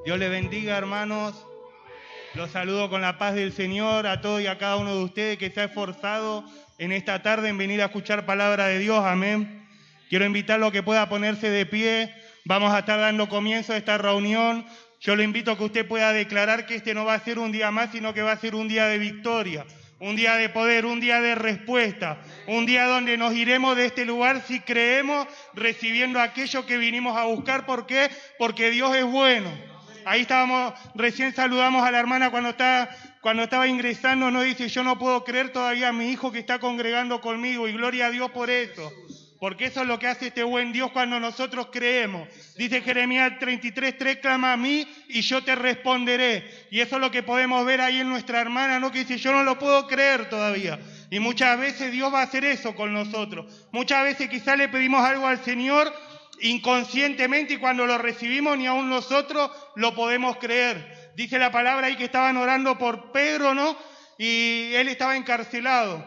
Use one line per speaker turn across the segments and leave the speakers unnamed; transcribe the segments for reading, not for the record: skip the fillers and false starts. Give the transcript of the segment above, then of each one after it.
Dios les bendiga, hermanos. Los saludo con la paz del Señor a todos y a cada uno de ustedes que se ha esforzado en esta tarde en venir a escuchar palabra de Dios. Amén. Quiero invitarlo a que pueda ponerse de pie. Vamos a estar dando comienzo a esta reunión. Yo le invito a que usted pueda declarar que este no va a ser un día más, sino que va a ser un día de victoria, un día de poder, un día de respuesta, un día donde nos iremos de este lugar si creemos, recibiendo aquello que vinimos a buscar. ¿Por qué? Porque Dios es bueno. Ahí estábamos, recién saludamos a la hermana cuando estaba ingresando, nos dice: yo no puedo creer todavía a mi hijo que está congregando conmigo, y gloria a Dios por eso. Porque eso es lo que hace este buen Dios cuando nosotros creemos. Dice Jeremías 33:3, clama a mí y yo te responderé. Y eso es lo que podemos ver ahí en nuestra hermana, ¿no? Que dice: yo no lo puedo creer todavía. Y muchas veces Dios va a hacer eso con nosotros. Muchas veces quizás le pedimos algo al Señor inconscientemente, y cuando lo recibimos ni aún nosotros lo podemos creer. Dice la palabra ahí que estaban orando por Pedro, ¿no? Y él estaba encarcelado.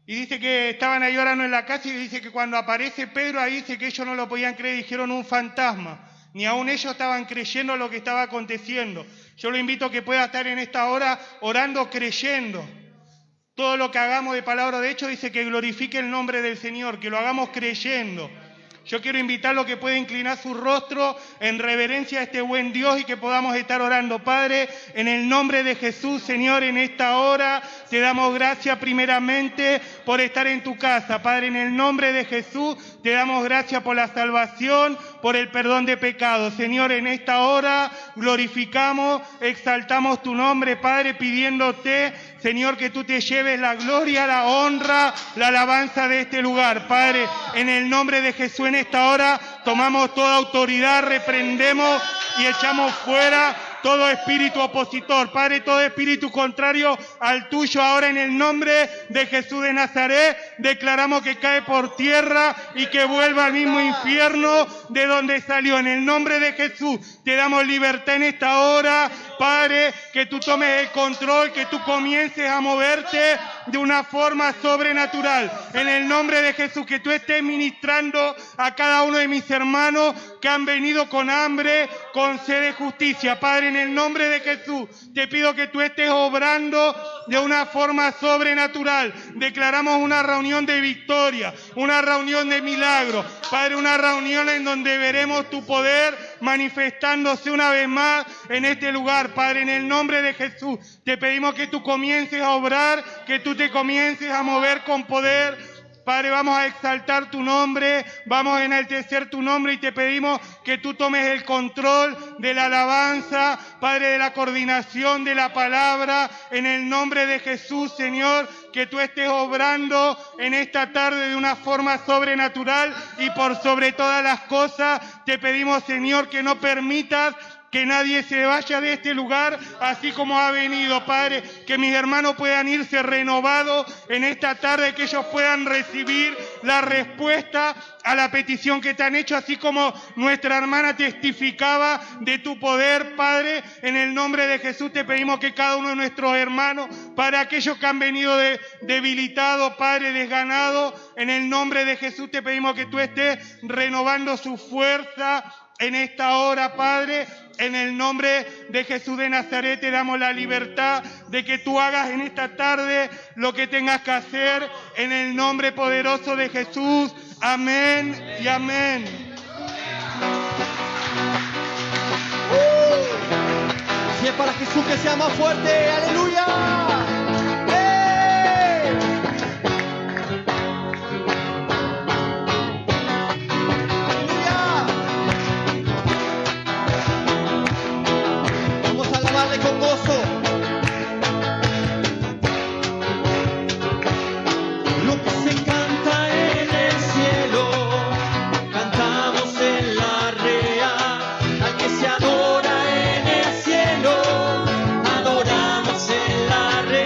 Y dice que estaban ahí orando en la casa, y dice que cuando aparece Pedro ahí, dice que ellos no lo podían creer, dijeron un fantasma. Ni aún ellos estaban creyendo lo que estaba aconteciendo. Yo lo invito a que pueda estar en esta hora orando, creyendo. Todo lo que hagamos de palabra de hecho dice que glorifique el nombre del Señor, que lo hagamos creyendo. Yo quiero invitarlo a que pueda inclinar su rostro en reverencia a este buen Dios y que podamos estar orando. Padre, en el nombre de Jesús, Señor, en esta hora te damos gracias primeramente por estar en tu casa. Padre, en el nombre de Jesús te damos gracias por la salvación, por el perdón de pecados. Señor, en esta hora glorificamos, exaltamos tu nombre, Padre, pidiéndote, Señor, que tú te lleves la gloria, la honra, la alabanza de este lugar. Padre, en el nombre de Jesús, en esta hora tomamos toda autoridad, reprendemos y echamos fuera todo espíritu opositor. Padre, todo espíritu contrario al tuyo, ahora en el nombre de Jesús de Nazaret, declaramos que cae por tierra y que vuelva al mismo infierno de donde salió. En el nombre de Jesús te damos libertad en esta hora, Padre, que tú tomes el control, que tú comiences a moverte de una forma sobrenatural. En el nombre de Jesús, que tú estés ministrando a cada uno de mis hermanos que han venido con hambre, con sed de justicia. Padre, en el nombre de Jesús, te pido que tú estés obrando de una forma sobrenatural. Declaramos una reunión de victoria, una reunión de milagro. Padre, una reunión en donde veremos tu poder manifestándose una vez más en este lugar. Padre, en el nombre de Jesús, te pedimos que tú comiences a obrar, que tú te comiences a mover con poder. Padre, vamos a exaltar tu nombre, vamos a enaltecer tu nombre y te pedimos que tú tomes el control de la alabanza, Padre, de la coordinación de la palabra, en el nombre de Jesús, Señor, que tú estés obrando en esta tarde de una forma sobrenatural, y por sobre todas las cosas te pedimos, Señor, que no permitas que nadie se vaya de este lugar así como ha venido, Padre. Que mis hermanos puedan irse renovados en esta tarde, que ellos puedan recibir la respuesta a la petición que te han hecho, así como nuestra hermana testificaba de tu poder, Padre. En el nombre de Jesús te pedimos que cada uno de nuestros hermanos, para aquellos que han venido debilitados, Padre, desganados, en el nombre de Jesús te pedimos que tú estés renovando su fuerza en esta hora, Padre. En el nombre de Jesús de Nazaret te damos la libertad de que tú hagas en esta tarde lo que tengas que hacer, en el nombre poderoso de Jesús. Amén y amén.
Si es para Jesús, que sea más fuerte. ¡Aleluya! Con gozo. Lo que se canta en el cielo, cantamos en la real. Al que se adora en el cielo, adoramos en la real.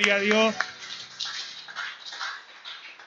Gloria a Dios.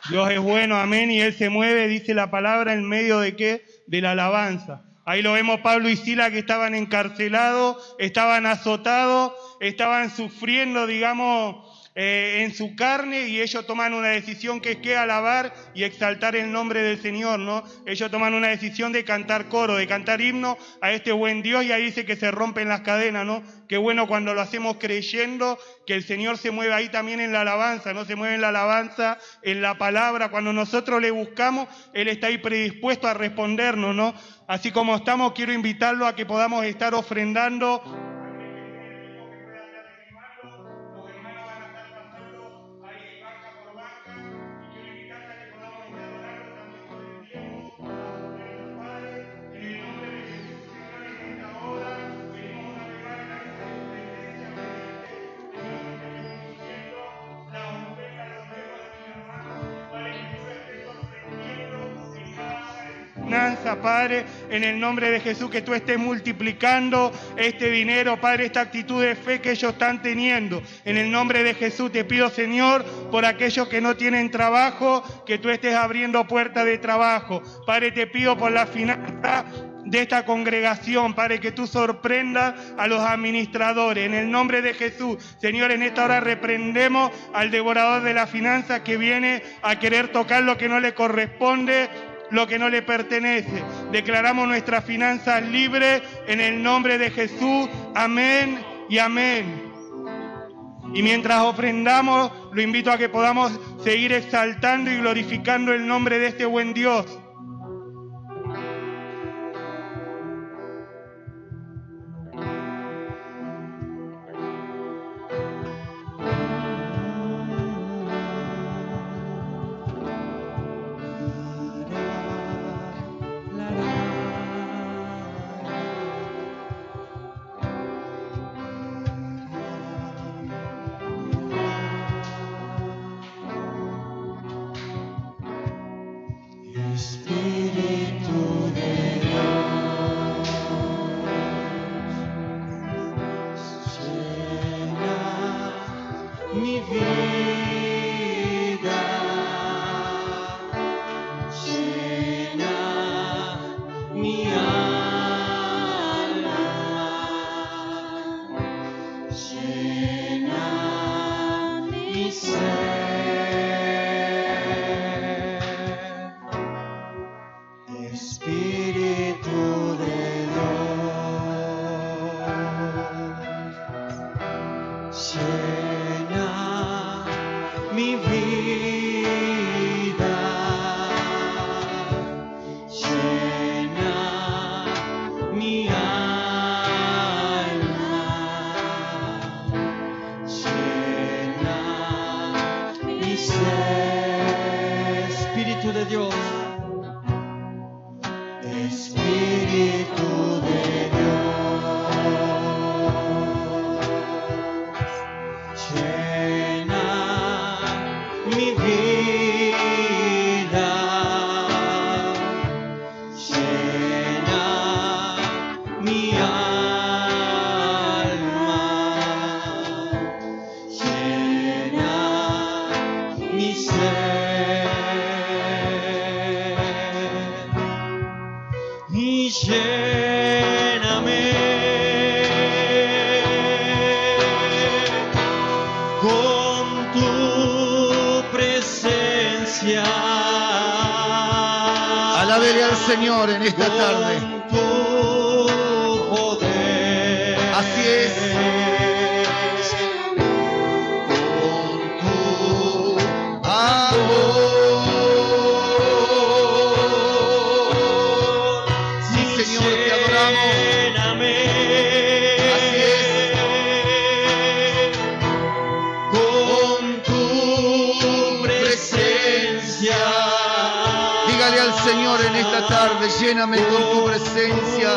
Dios es bueno, amén, y Él se mueve, dice la palabra, en medio de ¿qué? De la alabanza. Ahí lo vemos Pablo y Sila, que estaban encarcelados, estaban azotados, estaban sufriendo, digamos, en su carne, y ellos toman una decisión que es que alabar y exaltar el nombre del Señor, ¿no? Ellos toman una decisión de cantar coro, de cantar himno a este buen Dios, y ahí dice que se rompen las cadenas, ¿no? Qué bueno cuando lo hacemos creyendo que el Señor se mueve ahí también en la alabanza, ¿no? Se mueve en la alabanza, en la palabra. Cuando nosotros le buscamos, Él está ahí predispuesto a respondernos, ¿no? Así como estamos, quiero invitarlo a que podamos estar ofrendando. Padre, en el nombre de Jesús, que tú estés multiplicando este dinero, Padre, esta actitud de fe que ellos están teniendo. En el nombre de Jesús te pido, Señor, por aquellos que no tienen trabajo, que tú estés abriendo puertas de trabajo. Padre, te pido por la finanza de esta congregación, Padre, que tú sorprendas a los administradores. En el nombre de Jesús, Señor, en esta hora reprendemos al devorador de la finanza que viene a querer tocar lo que no le corresponde, lo que no le pertenece. Declaramos nuestras finanzas libres en el nombre de Jesús. Amén y amén. Y mientras ofrendamos, lo invito a que podamos seguir exaltando y glorificando el nombre de este buen Dios.
Espíritu de Dios, llena mi vida, llena mi alma, llena mi ser. Espíritu de Dios, llena mi vida, llena mi alma, llena mi ser. Espíritu de Dios. Espíritu de Dios, llena mi vida, llena mi alma, llena mi ser. Y lléname con tu presencia.
Alábele al Señor en esta tarde.
Con tu poder.
Así es. Con tu amor. Señor, te adoramos. Así es.
Con tu presencia.
Dígale al Señor en esta tarde, lléname con tu presencia,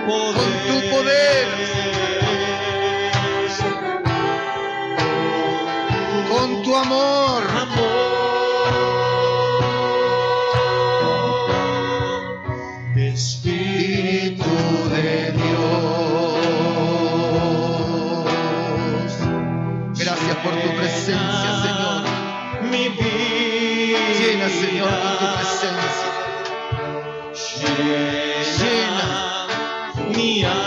con tu poder, con tu amor. Espíritu de Dios. Gracias, por tu presencia, Señor.
Mi vida.
Llena, Señor, con tu presencia.
Llena mi alma.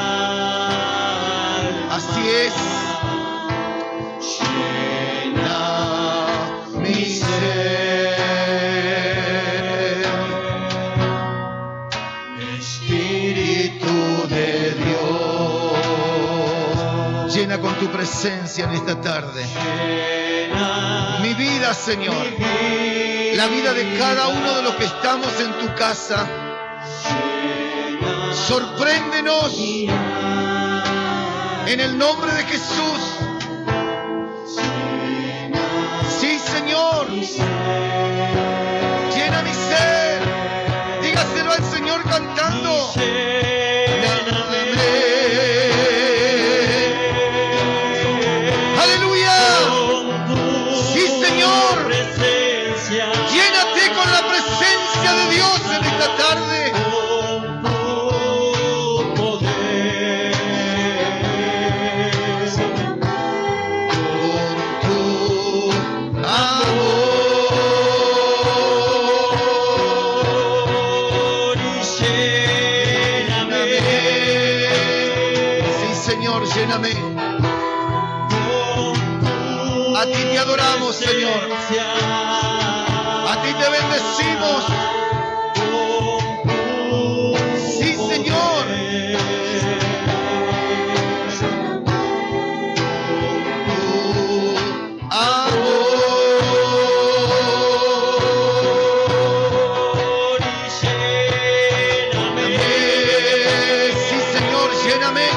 Así es.
Llena mi ser. Espíritu de Dios.
Llena con tu presencia en esta tarde.
Llena
Mi vida, Señor. La vida de cada uno de los que estamos en tu casa. Sorpréndenos en el nombre de Jesús. Sí, Señor. Llena mi ser. Dígaselo al Señor cantando. Aleluya. Sí, Señor. Llénate con la presencia de Dios en esta tarde. Lléname. A ti te adoramos, Señor. A ti te bendecimos. Sí, Señor. Sí, Señor, lléname.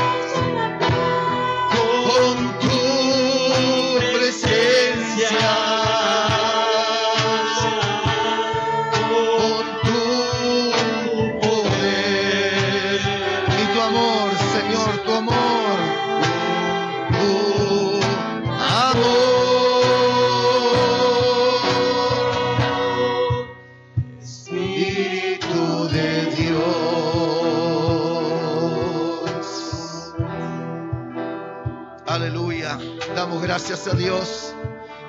Gracias a Dios.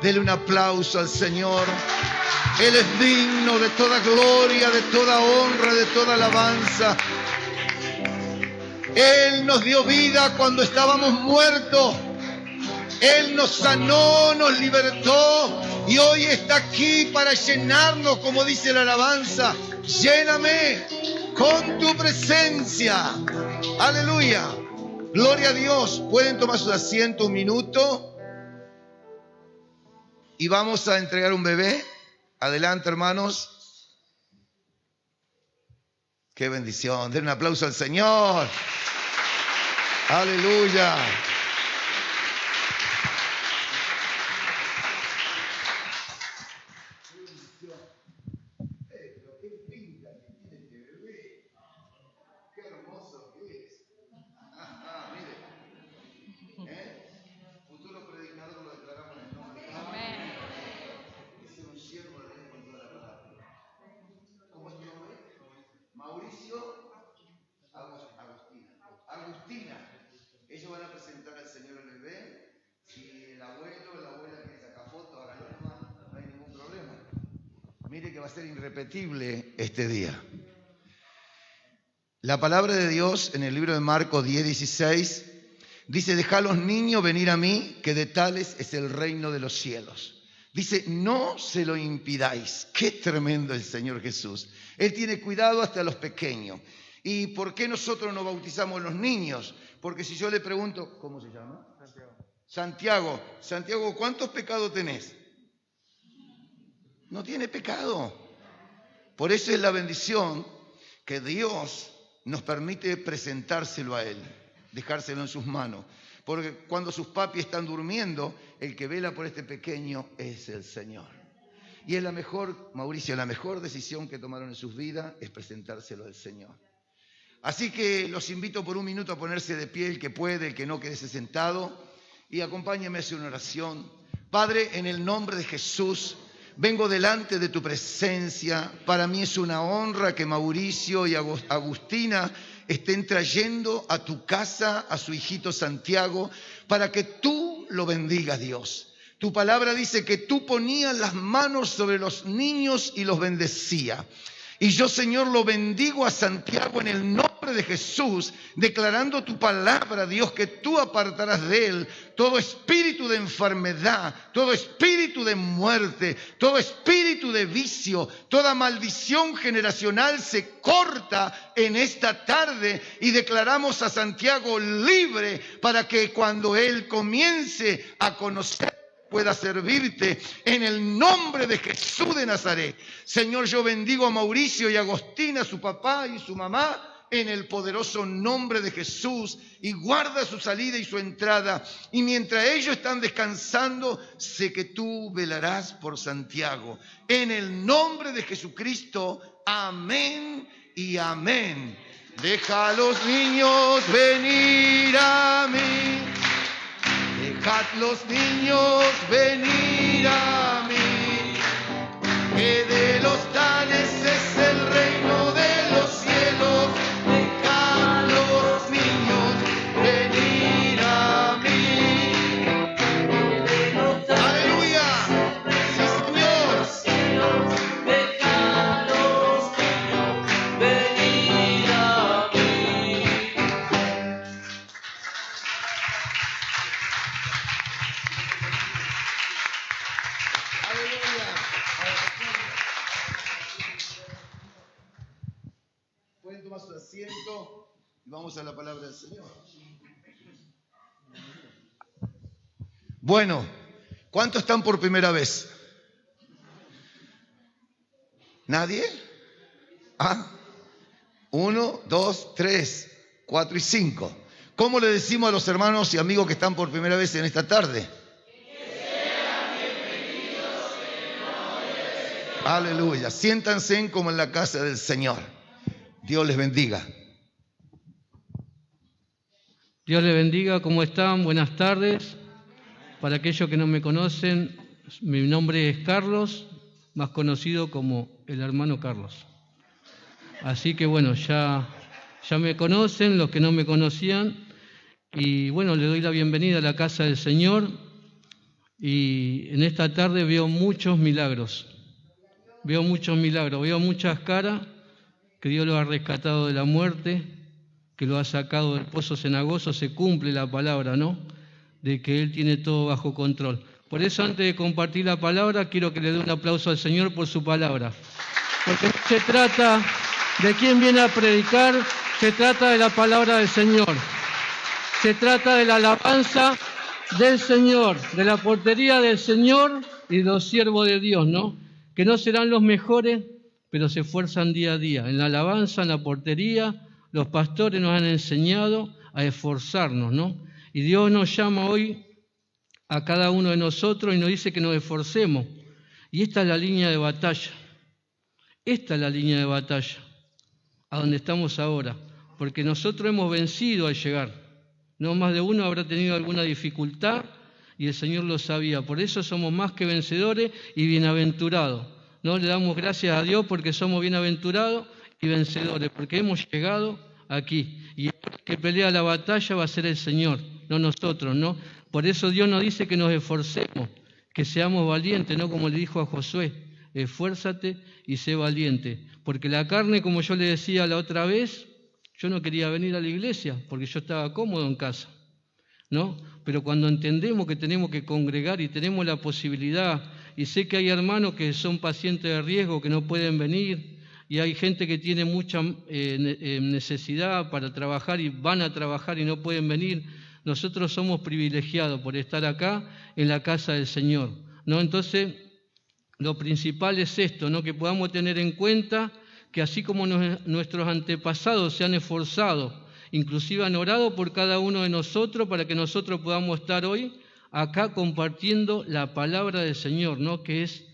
Dele un aplauso al Señor. Él es digno de toda gloria, de toda honra, de toda alabanza. Él nos dio vida cuando estábamos muertos. Él nos sanó, nos libertó y hoy está aquí para llenarnos, como dice la alabanza. Lléname con tu presencia. Aleluya. Gloria a Dios. Pueden tomar su asiento un minuto. Y vamos a entregar un bebé. Adelante, hermanos. Qué bendición. Den un aplauso al Señor. Aleluya. Qué hermoso que es. Mire. Futuro predicador lo declaramos en el nombre de Dios. Es un siervo de Dios con toda la palabra. ¿Cómo es tu nombre? Mauricio Agustina. Ellos van a presentar al Señor el bebé. Si el abuelo o la abuela quiere sacar fotos, háganlo nomás, no hay ningún problema. Mire que va a ser irrepetible este día. La palabra de Dios en el libro de Marcos 10:16 dice: dejad a los niños venir a mí, que de tales es el reino de los cielos. Dice, no se lo impidáis. Qué tremendo el Señor Jesús. Él tiene cuidado hasta los pequeños. ¿Y por qué nosotros no bautizamos a los niños? Porque si yo le pregunto, ¿cómo se llama? Santiago. Santiago, ¿cuántos pecados tenés? No tiene pecado. Por eso es la bendición que Dios nos permite presentárselo a Él, dejárselo en sus manos. Porque cuando sus papis están durmiendo, el que vela por este pequeño es el Señor. Y es la mejor, Mauricio, la mejor decisión que tomaron en sus vidas es presentárselo al Señor. Así que los invito por un minuto a ponerse de pie, el que puede, el que no, quédese sentado. Y acompáñenme a hacer una oración. Padre, en el nombre de Jesús, vengo delante de tu presencia. Para mí es una honra que Mauricio y Agustina estén trayendo a tu casa a su hijito Santiago para que tú lo bendigas, Dios. Tu palabra dice que tú ponías las manos sobre los niños y los bendecías. Y yo, Señor, lo bendigo a Santiago en el nombre de Jesús, declarando tu palabra, Dios, que tú apartarás de él todo espíritu de enfermedad, todo espíritu de muerte, todo espíritu de vicio, toda maldición generacional se corta en esta tarde y declaramos a Santiago libre para que cuando él comience a conocer pueda servirte en el nombre de Jesús de Nazaret. Señor, yo bendigo a Mauricio y a Agostina, su papá y su mamá, en el poderoso nombre de Jesús, y guarda su salida y su entrada. Y mientras ellos están descansando, sé que tú velarás por Santiago. En el nombre de Jesucristo, amén y amén. Deja a los niños venir a mí. Dejad los niños venir a mí, que de los tales es el reino de los cielos. Dejad los niños venir a mí. ¡Aleluya! ¡Sí, Señor!
Dejad los niños venir a mí.
Pueden tomar su asiento y vamos a la palabra del Señor. Bueno, ¿cuántos están por primera vez? ¿Nadie? 1, 2, 3, 4 y 5. ¿Cómo le decimos a los hermanos y amigos que están por primera vez en esta tarde? Aleluya. Siéntanse como en la casa del Señor. Dios les bendiga.
Dios les bendiga, ¿cómo están? Buenas tardes. Para aquellos que no me conocen, mi nombre es Carlos, más conocido como el hermano Carlos. Así que bueno, ya me conocen, los que no me conocían, y bueno, le doy la bienvenida a la casa del Señor, y en esta tarde veo muchos milagros, veo muchas caras, que Dios lo ha rescatado de la muerte, que lo ha sacado del pozo cenagoso. Se cumple la palabra, ¿no?, de que Él tiene todo bajo control. Por eso, antes de compartir la palabra, quiero que le dé un aplauso al Señor por su palabra. Porque no se trata de quién viene a predicar, se trata de la palabra del Señor. Se trata de la alabanza del Señor, de la portería del Señor y de los siervos de Dios, ¿no?, que no serán los mejores, pero se esfuerzan día a día. En la alabanza, en la portería, los pastores nos han enseñado a esforzarnos, ¿no? Y Dios nos llama hoy a cada uno de nosotros y nos dice que nos esforcemos. Y esta es la línea de batalla. Esta es la línea de batalla, a donde estamos ahora. Porque nosotros hemos vencido al llegar. No más de uno habrá tenido alguna dificultad y el Señor lo sabía. Por eso somos más que vencedores y bienaventurados. No le damos gracias a Dios porque somos bienaventurados y vencedores, porque hemos llegado aquí. Y el que pelea la batalla va a ser el Señor, no nosotros, ¿no? Por eso Dios nos dice que nos esforcemos, que seamos valientes, ¿no? Como le dijo a Josué, esfuérzate y sé valiente. Porque la carne, como yo le decía la otra vez, yo no quería venir a la iglesia porque yo estaba cómodo en casa, ¿no? Pero cuando entendemos que tenemos que congregar y tenemos la posibilidad, y sé que hay hermanos que son pacientes de riesgo, que no pueden venir, y hay gente que tiene mucha necesidad para trabajar y van a trabajar y no pueden venir. Nosotros somos privilegiados por estar acá en la casa del Señor, ¿no? Entonces, lo principal es esto, ¿no?, que podamos tener en cuenta que así como nuestros antepasados se han esforzado, inclusive han orado por cada uno de nosotros para que nosotros podamos estar hoy acá compartiendo la palabra del Señor, ¿no?, que es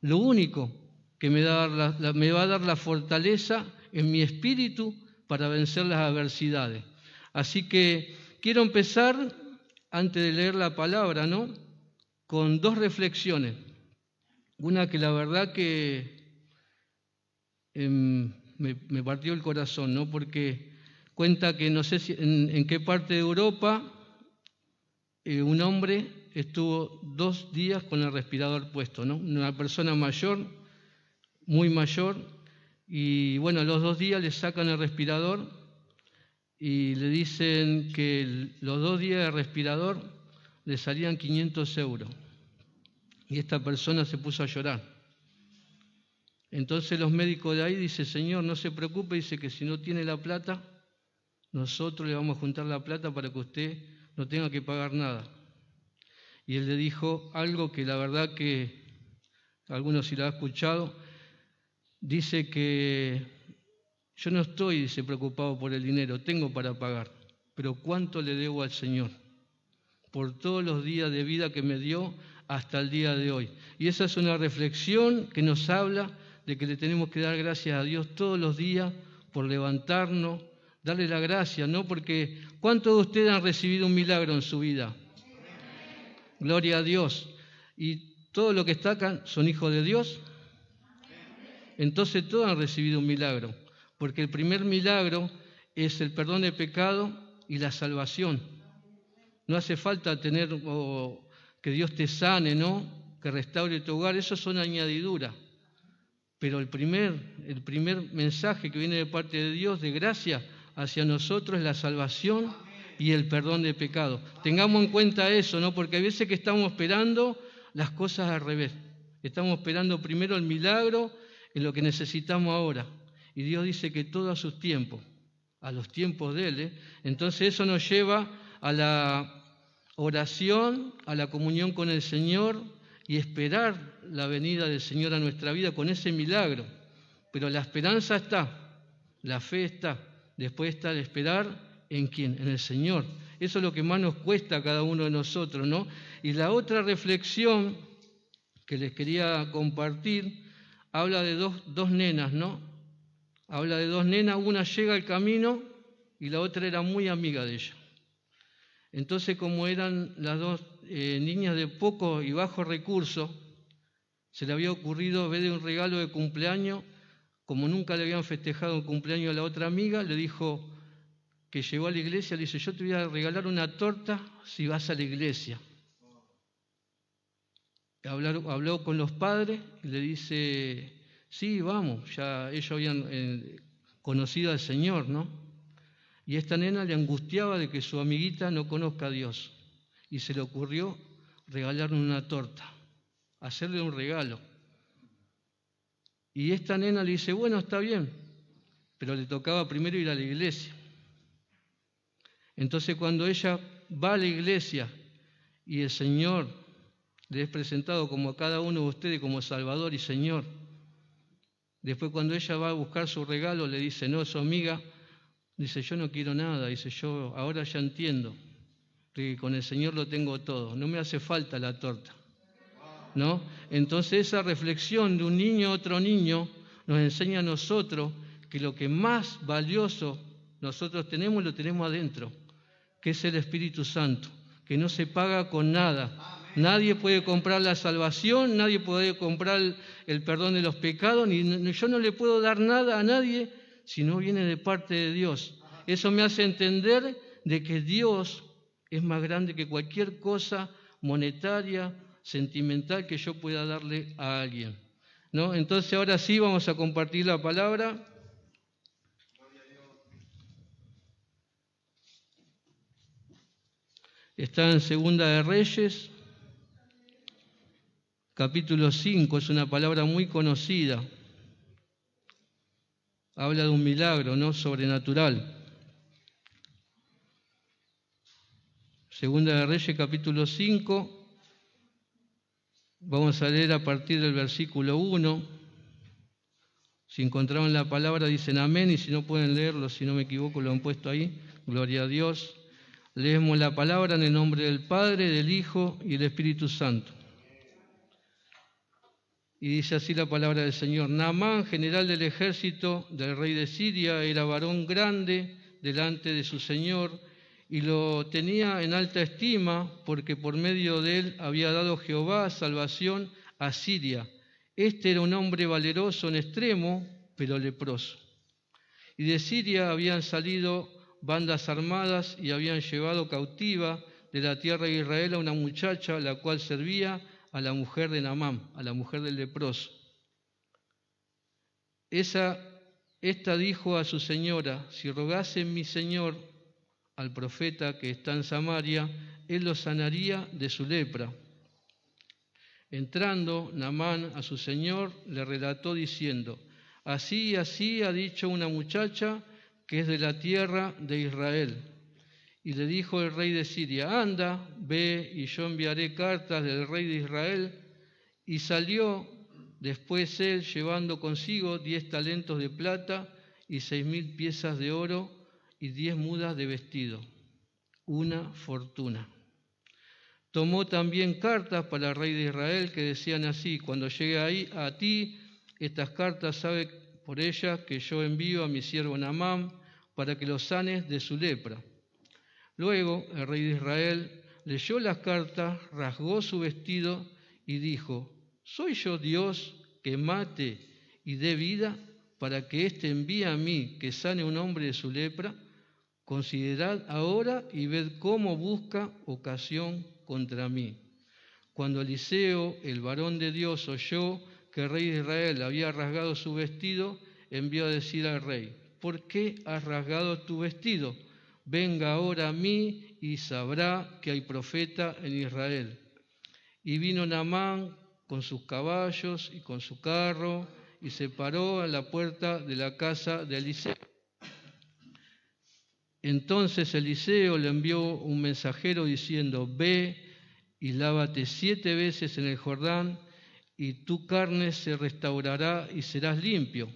lo único que me va a dar la fortaleza en mi espíritu para vencer las adversidades. Así que quiero empezar, antes de leer la palabra, ¿no?, con dos reflexiones. Una que la verdad que me partió el corazón, ¿no?, porque cuenta que no sé en qué parte de Europa un hombre estuvo 2 días con el respirador puesto, ¿no? Una persona mayor, muy mayor, y bueno, a los 2 días le sacan el respirador y le dicen que los 2 días de respirador le salían 500 euros. Y esta persona se puso a llorar. Entonces los médicos de ahí dicen, Señor, no se preocupe, dice que si no tiene la plata, nosotros le vamos a juntar la plata para que usted no tenga que pagar nada. Y él le dijo algo que la verdad que algunos si lo han escuchado, dice que yo no estoy, dice, preocupado por el dinero, tengo para pagar, pero ¿cuánto le debo al Señor? Por todos los días de vida que me dio hasta el día de hoy. Y esa es una reflexión que nos habla de que le tenemos que dar gracias a Dios todos los días por levantarnos, darle la gracia, ¿no? Porque ¿cuántos de ustedes han recibido un milagro en su vida? Gloria a Dios. Y todos los que están acá son hijos de Dios. Entonces todos han recibido un milagro, porque el primer milagro es el perdón de pecado y la salvación. No hace falta tener que Dios te sane, ¿no? Que restaure tu hogar, eso son añadiduras. Pero el primer mensaje que viene de parte de Dios de gracia hacia nosotros es la salvación y el perdón de pecado. Tengamos en cuenta eso, ¿no? Porque hay veces que estamos esperando las cosas al revés. Estamos esperando primero el milagro en lo que necesitamos ahora. Y Dios dice que todo a sus tiempos, a los tiempos de Él, ¿eh? Entonces eso nos lleva a la oración, a la comunión con el Señor y esperar la venida del Señor a nuestra vida con ese milagro. Pero la esperanza está, la fe está, después está el esperar ¿en quién? En el Señor. Eso es lo que más nos cuesta a cada uno de nosotros, ¿no? Y la otra reflexión que les quería compartir habla de dos nenas, ¿no? Habla de 2 nenas, una llega al camino y la otra era muy amiga de ella. Entonces, como eran las 2 niñas de poco y bajo recurso, se le había ocurrido, en vez de un regalo de cumpleaños, como nunca le habían festejado un cumpleaños a la otra amiga, le dijo que llegó a la iglesia, le dice, yo te voy a regalar una torta si vas a la iglesia. Habló con los padres y le dice, sí, vamos, ya ellos habían conocido al Señor, ¿no? Y esta nena le angustiaba de que su amiguita no conozca a Dios. Y se le ocurrió regalarle una torta, hacerle un regalo. Y esta nena le dice, bueno, está bien, pero le tocaba primero ir a la iglesia. Entonces cuando ella va a la iglesia y el Señor le es presentado como a cada uno de ustedes como Salvador y Señor, después cuando ella va a buscar su regalo le dice, no, su amiga, dice, yo no quiero nada, dice, yo ahora ya entiendo que con el Señor lo tengo todo, no me hace falta la torta, ¿no? Entonces esa reflexión de un niño a otro niño nos enseña a nosotros que lo que más valioso nosotros tenemos, lo tenemos adentro, que es el Espíritu Santo, que no se paga con nada. Nadie puede comprar la salvación, nadie puede comprar el perdón de los pecados, ni yo no le puedo dar nada a nadie si no viene de parte de Dios. Eso me hace entender de que Dios es más grande que cualquier cosa monetaria, sentimental que yo pueda darle a alguien, ¿no? Entonces ahora sí vamos a compartir la palabra. Está en Segunda de Reyes, capítulo 5, es una palabra muy conocida. Habla de un milagro, ¿no? Sobrenatural. Segunda de Reyes, capítulo 5. Vamos a leer a partir del versículo 1. Si encontraron la palabra dicen amén, y si no pueden leerlo, si no me equivoco, lo han puesto ahí. Gloria a Dios. Leemos la palabra en el nombre del Padre, del Hijo y del Espíritu Santo. Y dice así la palabra del Señor. Naamán, general del ejército del rey de Siria, era varón grande delante de su Señor y lo tenía en alta estima porque por medio de él había dado Jehová salvación a Siria. Este era un hombre valeroso en extremo, pero leproso. Y de Siria habían salido bandas armadas y habían llevado cautiva de la tierra de Israel a una muchacha, la cual servía a la mujer de Naamán, a la mujer del leproso. Esta dijo a su señora: si rogase mi señor al profeta que está en Samaria, él lo sanaría de su lepra. Entrando Naamán a su señor, le relató diciendo: así y así ha dicho una muchacha que es de la tierra de Israel. Y le dijo el rey de Siria: anda, ve, y yo enviaré cartas del rey de Israel. Y salió después él, llevando consigo 10 talentos de plata y 6,000 piezas de oro y 10 mudas de vestido, una fortuna. Tomó también cartas para el rey de Israel que decían así: cuando llegue ahí a ti estas cartas, sabe por ellas que yo envío a mi siervo Naamán para que lo sanes de su lepra. Luego el rey de Israel leyó las cartas, rasgó su vestido y dijo: ¿soy yo Dios que mate y dé vida para que éste envíe a mí que sane a un hombre de su lepra? Considerad ahora y ved cómo busca ocasión contra mí. Cuando Eliseo, el varón de Dios, oyó que el rey de Israel había rasgado su vestido, envió a decir al rey: ¿por qué has rasgado tu vestido? Venga ahora a mí y sabrá que hay profeta en Israel. Y vino Naamán con sus caballos y con su carro y se paró a la puerta de la casa de Eliseo. Entonces Eliseo le envió un mensajero diciendo: ve y lávate 7 veces en el Jordán, y tu carne se restaurará y serás limpio.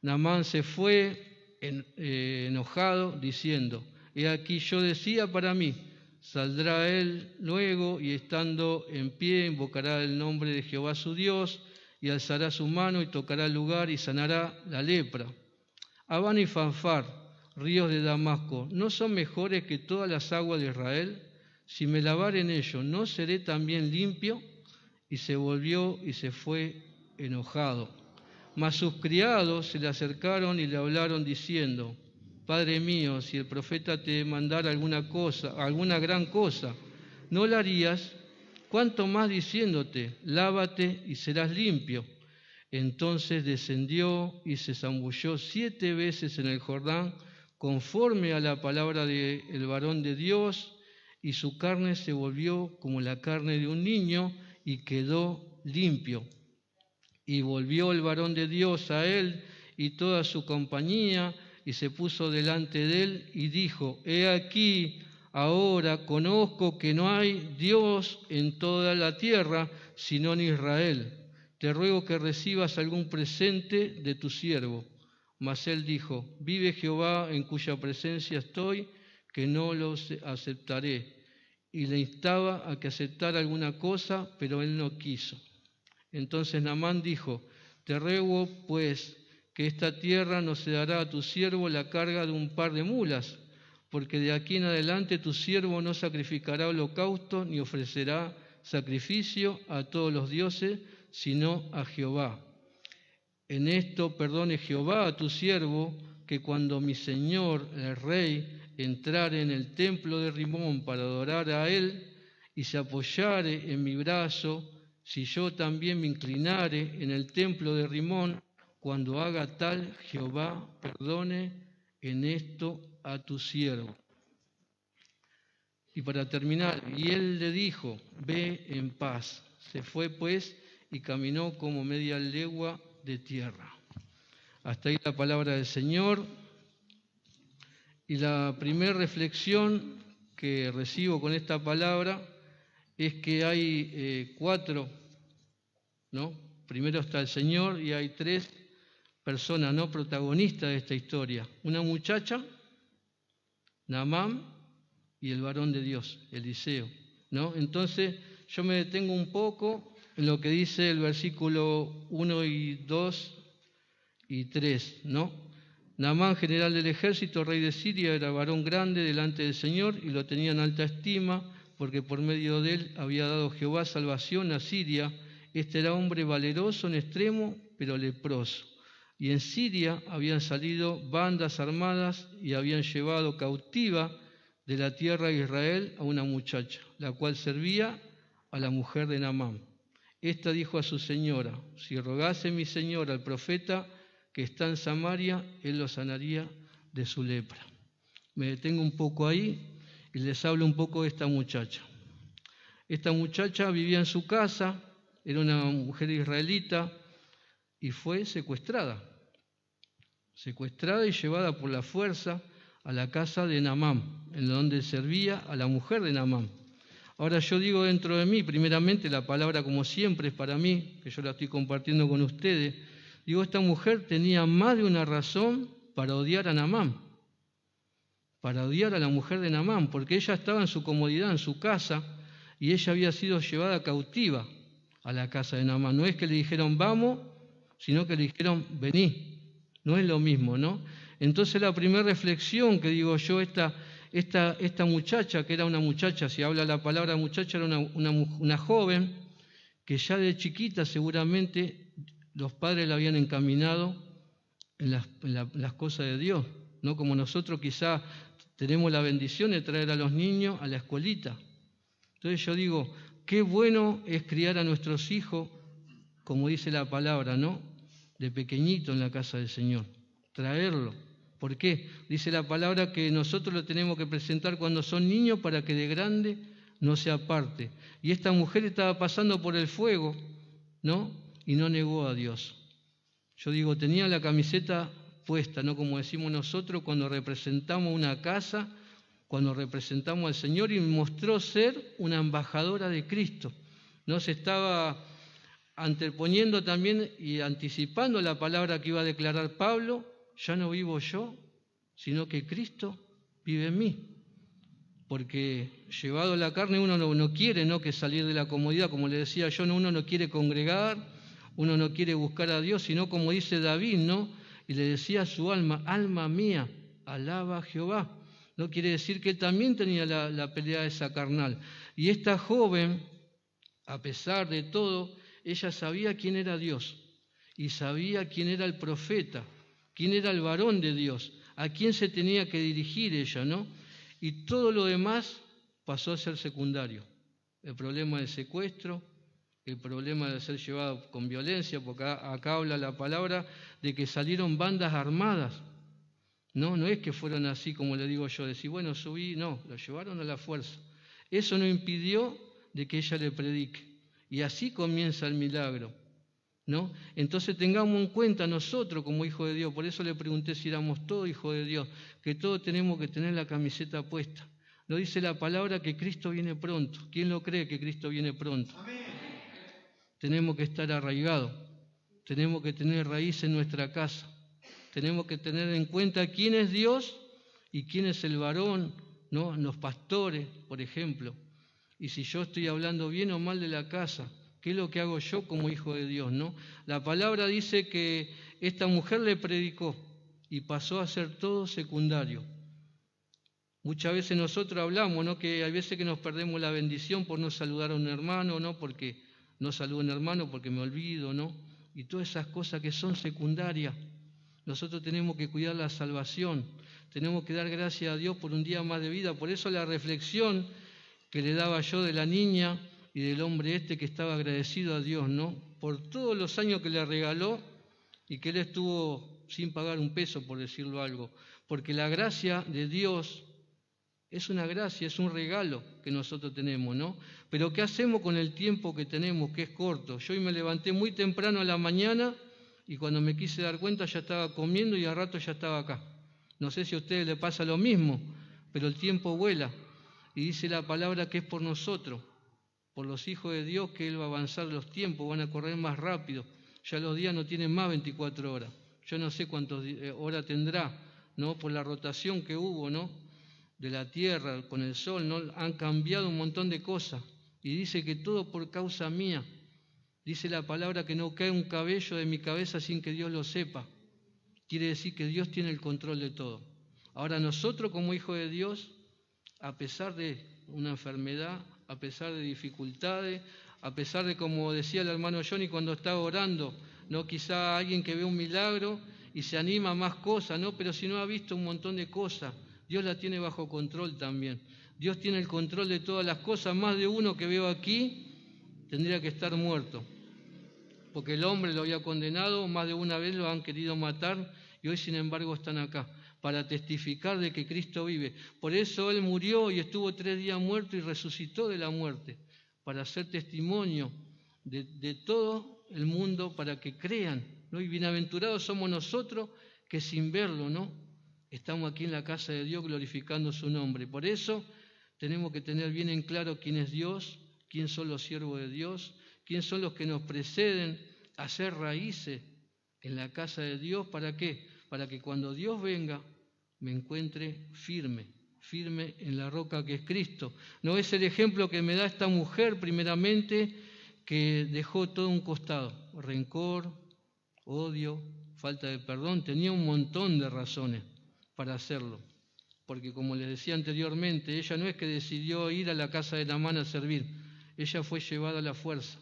Naamán se fue enojado, diciendo: he aquí yo decía para mí: saldrá él luego y estando en pie invocará el nombre de Jehová su Dios, y alzará su mano y tocará el lugar y sanará la lepra. Abán y Fanfar, ríos de Damasco, ¿no son mejores que todas las aguas de Israel? Si me lavare en ellos, ¿no seré también limpio? Y se volvió y se fue enojado. Mas sus criados se le acercaron y le hablaron diciendo: Padre mío, si el profeta te mandara alguna cosa, alguna gran cosa, ¿no la harías? ¿Cuánto más diciéndote: lávate y serás limpio? Entonces descendió y se zambulló 7 veces en el Jordán, conforme a la palabra del varón de Dios, y su carne se volvió como la carne de un niño, y quedó limpio. Y volvió el varón de Dios a él y toda su compañía, y se puso delante de él, y dijo: he aquí, ahora conozco que no hay Dios en toda la tierra, sino en Israel. Te ruego que recibas algún presente de tu siervo. Mas él dijo: vive Jehová, en cuya presencia estoy, que no los aceptaré. Y le instaba a que aceptara alguna cosa, pero él no quiso. Entonces Naamán dijo: te ruego, pues, que esta tierra no se dará a tu siervo la carga de un par de mulas, porque de aquí en adelante tu siervo no sacrificará holocausto ni ofrecerá sacrificio a todos los dioses, sino a Jehová. En esto perdone Jehová a tu siervo, que cuando mi señor el rey entrare en el templo de Rimón para adorar a él y se apoyare en mi brazo, si yo también me inclinare en el templo de Rimón, cuando haga tal, Jehová perdone en esto a tu siervo. Y para terminar, y él le dijo: ve en paz. Se fue pues y caminó como media legua de tierra. Hasta ahí la palabra del Señor. Y la primera reflexión que recibo con esta palabra es que hay 4, ¿no? Primero está el Señor y hay 3 personas, ¿no?, protagonistas de esta historia. Una muchacha, Naamán, y el varón de Dios, Eliseo, ¿no? Entonces yo me detengo un poco en lo que dice el versículo 1 y 2 y 3, ¿no? Naamán, general del ejército, rey de Siria, era varón grande delante del Señor y lo tenía en alta estima, porque por medio de él había dado Jehová salvación a Siria. Este era hombre valeroso en extremo, pero leproso. Y en Siria habían salido bandas armadas y habían llevado cautiva de la tierra de Israel a una muchacha, la cual servía a la mujer de Naamán. Esta dijo a su señora: si rogase mi señora al profeta que está en Samaria, él lo sanaría de su lepra. Me detengo un poco ahí y les hablo un poco de esta muchacha. Esta muchacha vivía en su casa, era una mujer israelita y fue secuestrada y llevada por la fuerza a la casa de Naamán, en donde servía a la mujer de Naamán. Ahora yo digo dentro de mí, primeramente la palabra como siempre es para mí, que yo la estoy compartiendo con ustedes, digo, esta mujer tenía más de una razón para odiar a Naamán, para odiar a la mujer de Naamán, porque ella estaba en su comodidad, en su casa, y ella había sido llevada cautiva a la casa de Naamán. No es que le dijeron vamos, sino que le dijeron vení. No es lo mismo, ¿no? Entonces la primera reflexión que digo yo, esta muchacha, que era una muchacha, si habla la palabra muchacha, era una joven que ya de chiquita seguramente los padres la habían encaminado en las cosas de Dios, ¿no? Como nosotros quizá tenemos la bendición de traer a los niños a la escuelita. Entonces yo digo, qué bueno es criar a nuestros hijos, como dice la palabra, ¿no? De pequeñito en la casa del Señor, traerlo. ¿Por qué? Dice la palabra que nosotros lo tenemos que presentar cuando son niños para que de grande no se aparte. Y esta mujer estaba pasando por el fuego, ¿no? Y no negó a Dios. Yo digo, tenía la camiseta puesta, ¿no? Como decimos nosotros cuando representamos una casa, cuando representamos al Señor, y mostró ser una embajadora de Cristo. No se estaba anteponiendo también y anticipando la palabra que iba a declarar Pablo: ya no vivo yo, sino que Cristo vive en mí. Porque llevado a la carne uno no quiere, ¿no?, que salir de la comodidad, como le decía yo, uno no quiere congregar, uno no quiere buscar a Dios, sino como dice David, ¿no? Y le decía a su alma: alma mía, alaba a Jehová. No quiere decir que él también tenía la pelea esa carnal. Y esta joven, a pesar de todo, ella sabía quién era Dios y sabía quién era el profeta, quién era el varón de Dios, a quién se tenía que dirigir ella, ¿no? Y todo lo demás pasó a ser secundario. El problema del secuestro, el problema de ser llevado con violencia, porque acá habla la palabra de que salieron bandas armadas. No es que fueron así como le digo yo, decir, bueno, subí, no, lo llevaron a la fuerza. Eso no impidió de que ella le predique. Y así comienza el milagro, ¿no? Entonces tengamos en cuenta nosotros como hijos de Dios, por eso le pregunté si éramos todos hijos de Dios, que todos tenemos que tener la camiseta puesta. No dice la palabra que Cristo viene pronto. ¿Quién lo cree que Cristo viene pronto? Amén. Tenemos que estar arraigados, tenemos que tener raíz en nuestra casa, tenemos que tener en cuenta quién es Dios y quién es el varón, ¿no? Los pastores, por ejemplo. Y si yo estoy hablando bien o mal de la casa, ¿qué es lo que hago yo como hijo de Dios, no? La palabra dice que esta mujer le predicó y pasó a ser todo secundario. Muchas veces nosotros hablamos, ¿no?, que hay veces que nos perdemos la bendición por no saludar a un hermano, ¿no? Porque no saludo a un hermano porque me olvido, ¿no? Y todas esas cosas que son secundarias. Nosotros tenemos que cuidar la salvación, tenemos que dar gracias a Dios por un día más de vida. Por eso la reflexión que le daba yo de la niña y del hombre que estaba agradecido a Dios, ¿no?, por todos los años que le regaló y que él estuvo sin pagar un peso, por decirlo algo. Porque la gracia de Dios es una gracia, es un regalo que nosotros tenemos, ¿no? Pero ¿qué hacemos con el tiempo que tenemos, que es corto? Yo hoy me levanté muy temprano a la mañana y cuando me quise dar cuenta ya estaba comiendo y al rato ya estaba acá. No sé si a ustedes les pasa lo mismo, pero el tiempo vuela. Y dice la palabra que es por nosotros, por los hijos de Dios, que Él va a avanzar los tiempos, van a correr más rápido. Ya los días no tienen más 24 horas. Yo no sé cuántas horas tendrá, ¿no? Por la rotación que hubo, ¿no?, de la tierra con el sol, ¿no? Han cambiado un montón de cosas. Y dice que todo por causa mía. Dice la palabra que no cae un cabello de mi cabeza sin que Dios lo sepa. Quiere decir que Dios tiene el control de todo. Ahora nosotros como hijos de Dios, a pesar de una enfermedad, a pesar de dificultades, a pesar de, como decía el hermano Johnny cuando estaba orando, no quizá alguien que ve un milagro y se anima a más cosas, ¿no? Pero si no ha visto un montón de cosas Dios la tiene bajo control también. Dios tiene el control de todas las cosas. Más de uno que veo aquí tendría que estar muerto, porque el hombre lo había condenado, más de una vez lo han querido matar y hoy sin embargo están acá para testificar de que Cristo vive. Por eso Él murió y estuvo 3 días muerto y resucitó de la muerte, para hacer testimonio de todo el mundo, para que crean, ¿no? Y bienaventurados somos nosotros que sin verlo, ¿no?, estamos aquí en la casa de Dios glorificando su nombre. Por eso tenemos que tener bien en claro quién es Dios, quién son los siervos de Dios, quién son los que nos preceden a hacer raíces en la casa de Dios. ¿Para qué? Para que cuando Dios venga me encuentre firme en la roca que es Cristo. No es el ejemplo que me da esta mujer primeramente, que dejó todo un costado, rencor, odio, falta de perdón, tenía un montón de razones para hacerlo, porque como les decía anteriormente, ella no es que decidió ir a la casa de Naamán a servir, ella fue llevada a la fuerza.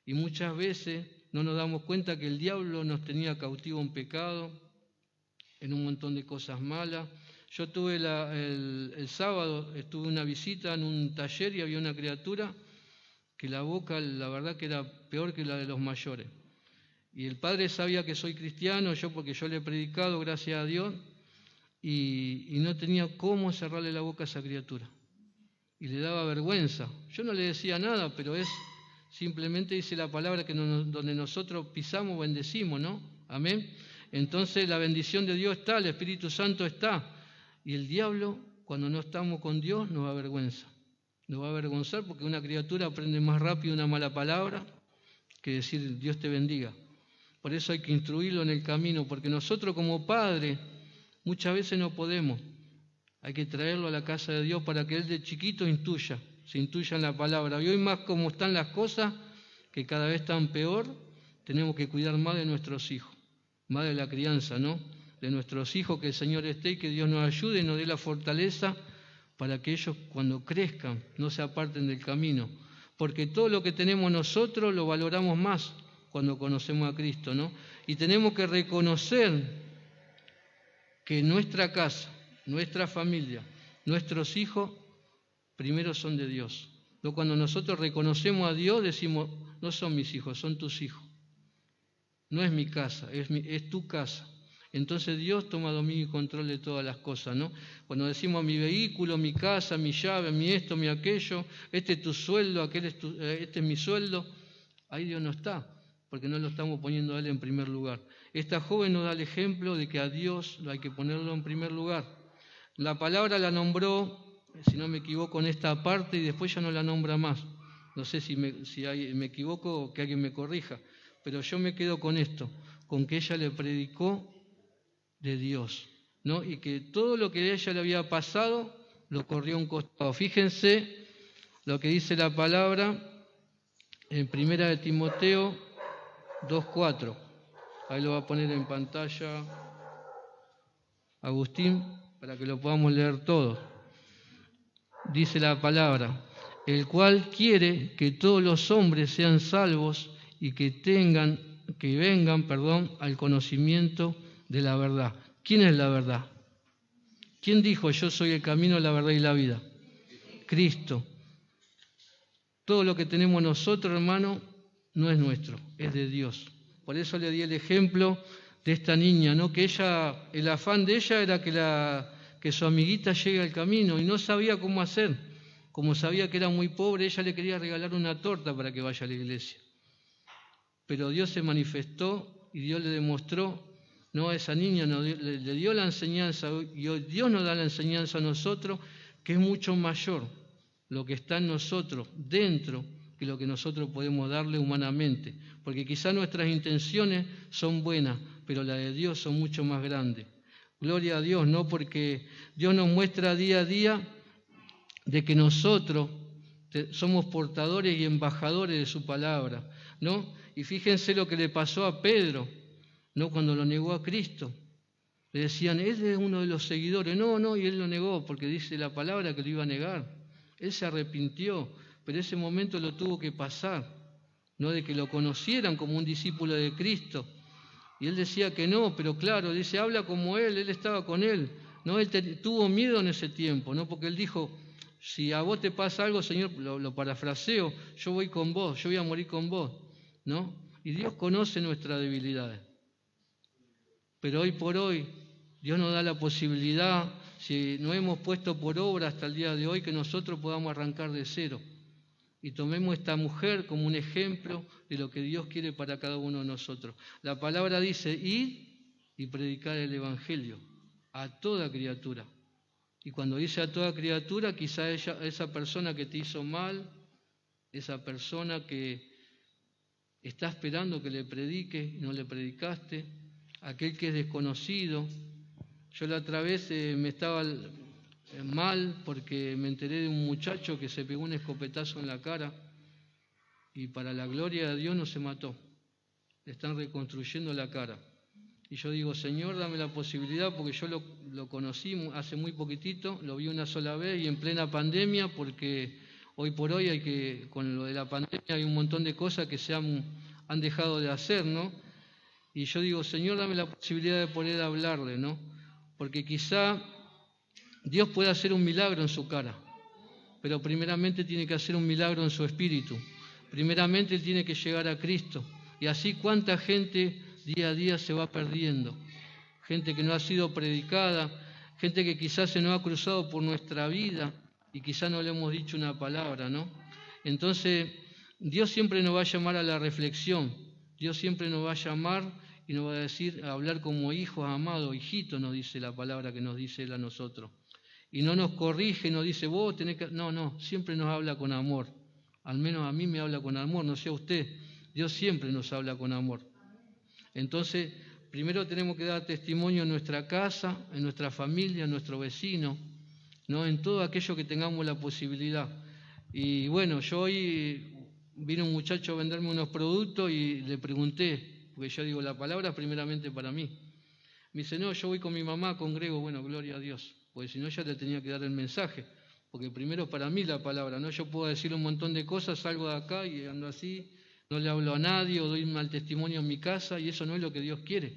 Y muchas veces no nos damos cuenta que el diablo nos tenía cautivo en pecado, en un montón de cosas malas. Yo tuve el sábado, estuve una visita en un taller y había una criatura que la boca, la verdad que era peor que la de los mayores. Y el padre sabía que soy cristiano, porque yo le he predicado, gracias a Dios, y no tenía cómo cerrarle la boca a esa criatura. Y le daba vergüenza. Yo no le decía nada, pero simplemente dice la palabra que donde nosotros pisamos, bendecimos, ¿no? Amén. Entonces la bendición de Dios está, el Espíritu Santo está. Y el diablo, cuando no estamos con Dios, nos avergüenza. Nos va a avergonzar porque una criatura aprende más rápido una mala palabra que decir Dios te bendiga. Por eso hay que instruirlo en el camino, porque nosotros como padres muchas veces no podemos. Hay que traerlo a la casa de Dios para que él de chiquito se intuya en la palabra. Y hoy más como están las cosas, que cada vez están peor, tenemos que cuidar más de nuestros hijos, más de la crianza, ¿no? De nuestros hijos, que el Señor esté y que Dios nos ayude y nos dé la fortaleza para que ellos cuando crezcan no se aparten del camino. Porque todo lo que tenemos nosotros lo valoramos más cuando conocemos a Cristo, ¿no? Y tenemos que reconocer que nuestra casa, nuestra familia, nuestros hijos, primero son de Dios. ¿No? Cuando nosotros reconocemos a Dios, decimos, no son mis hijos, son tus hijos. No es mi casa, es tu casa. Entonces Dios toma dominio y control de todas las cosas, ¿no? Cuando decimos mi vehículo, mi casa, mi llave, mi esto, mi aquello, este es tu sueldo, este es mi sueldo, ahí Dios no está, porque no lo estamos poniendo a Él en primer lugar. Esta joven nos da el ejemplo de que a Dios hay que ponerlo en primer lugar. La palabra la nombró, si no me equivoco, en esta parte y después ya no la nombra más. No sé si me equivoco o que alguien me corrija, pero yo me quedo con esto, con que ella le predicó de Dios, ¿no? Y que todo lo que a ella le había pasado lo corrió a un costado. Fíjense lo que dice la palabra en 1 de Timoteo 2:4. Ahí lo va a poner en pantalla Agustín para que lo podamos leer todo. Dice la palabra, el cual quiere que todos los hombres sean salvos y que vengan al conocimiento de la verdad. ¿Quién es la verdad? ¿Quién dijo yo soy el camino, la verdad y la vida? Cristo. Todo lo que tenemos nosotros, hermano, no es nuestro, es de Dios. Por eso le di el ejemplo de esta niña, ¿no? Que ella, el afán de ella era que su amiguita llegue al camino y no sabía cómo hacer. Como sabía que era muy pobre, ella le quería regalar una torta para que vaya a la iglesia. Pero Dios se manifestó y Dios le demostró, no a esa niña, no, le dio la enseñanza, y hoy Dios nos da la enseñanza a nosotros, que es mucho mayor lo que está en nosotros, dentro, que lo que nosotros podemos darle humanamente. Porque quizás nuestras intenciones son buenas, pero las de Dios son mucho más grandes. Gloria a Dios, ¿no? Porque Dios nos muestra día a día de que nosotros somos portadores y embajadores de su palabra, ¿no? Y fíjense lo que le pasó a Pedro, ¿no? Cuando lo negó a Cristo. Le decían, él es uno de los seguidores. No, y él lo negó porque dice la palabra que lo iba a negar. Él se arrepintió, pero ese momento lo tuvo que pasar, no de que lo conocieran como un discípulo de Cristo. Y él decía que no, pero claro, dice, habla como él estaba con él. ¿no? Él tuvo miedo en ese tiempo, ¿no? Porque él dijo, si a vos te pasa algo, Señor, lo parafraseo, yo voy con vos, yo voy a morir con vos, ¿no? Y Dios conoce nuestras debilidades. Pero hoy por hoy, Dios nos da la posibilidad, si no hemos puesto por obra hasta el día de hoy, que nosotros podamos arrancar de cero. Y tomemos esta mujer como un ejemplo de lo que Dios quiere para cada uno de nosotros. La palabra dice, id y predicar el Evangelio a toda criatura. Y cuando dice a toda criatura, quizá esa persona que te hizo mal, esa persona que está esperando que le predique y no le predicaste, aquel que es desconocido. Yo la otra vez me estaba mal porque me enteré de un muchacho que se pegó un escopetazo en la cara y para la gloria de Dios no se mató. Le están reconstruyendo la cara. Y yo digo, Señor, dame la posibilidad, porque yo lo conocí hace muy poquitito, lo vi una sola vez y en plena pandemia, porque hoy por hoy con lo de la pandemia hay un montón de cosas que se han dejado de hacer, ¿no? Y yo digo, Señor, dame la posibilidad de poder hablarle, ¿no? Porque quizá Dios puede hacer un milagro en su cara, pero primeramente tiene que hacer un milagro en su espíritu. Primeramente Él tiene que llegar a Cristo. Y así cuánta gente día a día se va perdiendo. Gente que no ha sido predicada, gente que quizás se nos ha cruzado por nuestra vida y quizás no le hemos dicho una palabra, ¿no? Entonces, Dios siempre nos va a llamar a la reflexión. Dios siempre nos va a llamar y nos va a decir, a hablar como hijos amados, hijitos, nos dice la palabra que nos dice Él a nosotros. Y no nos corrige, nos dice, vos tenés que... No, siempre nos habla con amor. Al menos a mí me habla con amor, no sé a usted. Dios siempre nos habla con amor. Entonces, primero tenemos que dar testimonio en nuestra casa, en nuestra familia, en nuestro vecino, ¿no? En todo aquello que tengamos la posibilidad. Y bueno, yo hoy vino un muchacho a venderme unos productos y le pregunté, porque yo digo, la palabra primeramente para mí. Me dice, no, yo voy con mi mamá, congrego, bueno, gloria a Dios, porque si no ya le tenía que dar el mensaje, porque primero para mí la palabra, ¿no? Yo puedo decir un montón de cosas, salgo de acá y ando así, no le hablo a nadie o doy un mal testimonio en mi casa y eso no es lo que Dios quiere.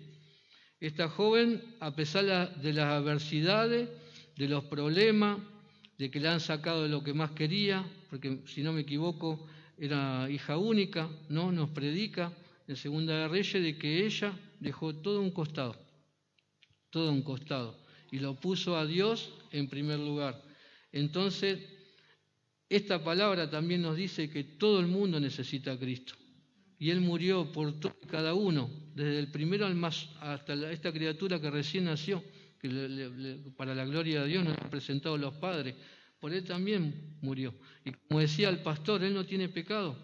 Esta joven, a pesar de las adversidades, de los problemas, de que la han sacado de lo que más quería, porque si no me equivoco era hija única, ¿no? Nos predica en Segunda de Reyes de que ella dejó todo un costado, y lo puso a Dios en primer lugar. Entonces, esta palabra también nos dice que todo el mundo necesita a Cristo. Y Él murió por todo y cada uno, desde el primero al más, hasta esta criatura que recién nació, que para la gloria de Dios nos han presentado los padres. Por Él también murió. Y como decía el pastor, Él no tiene pecado,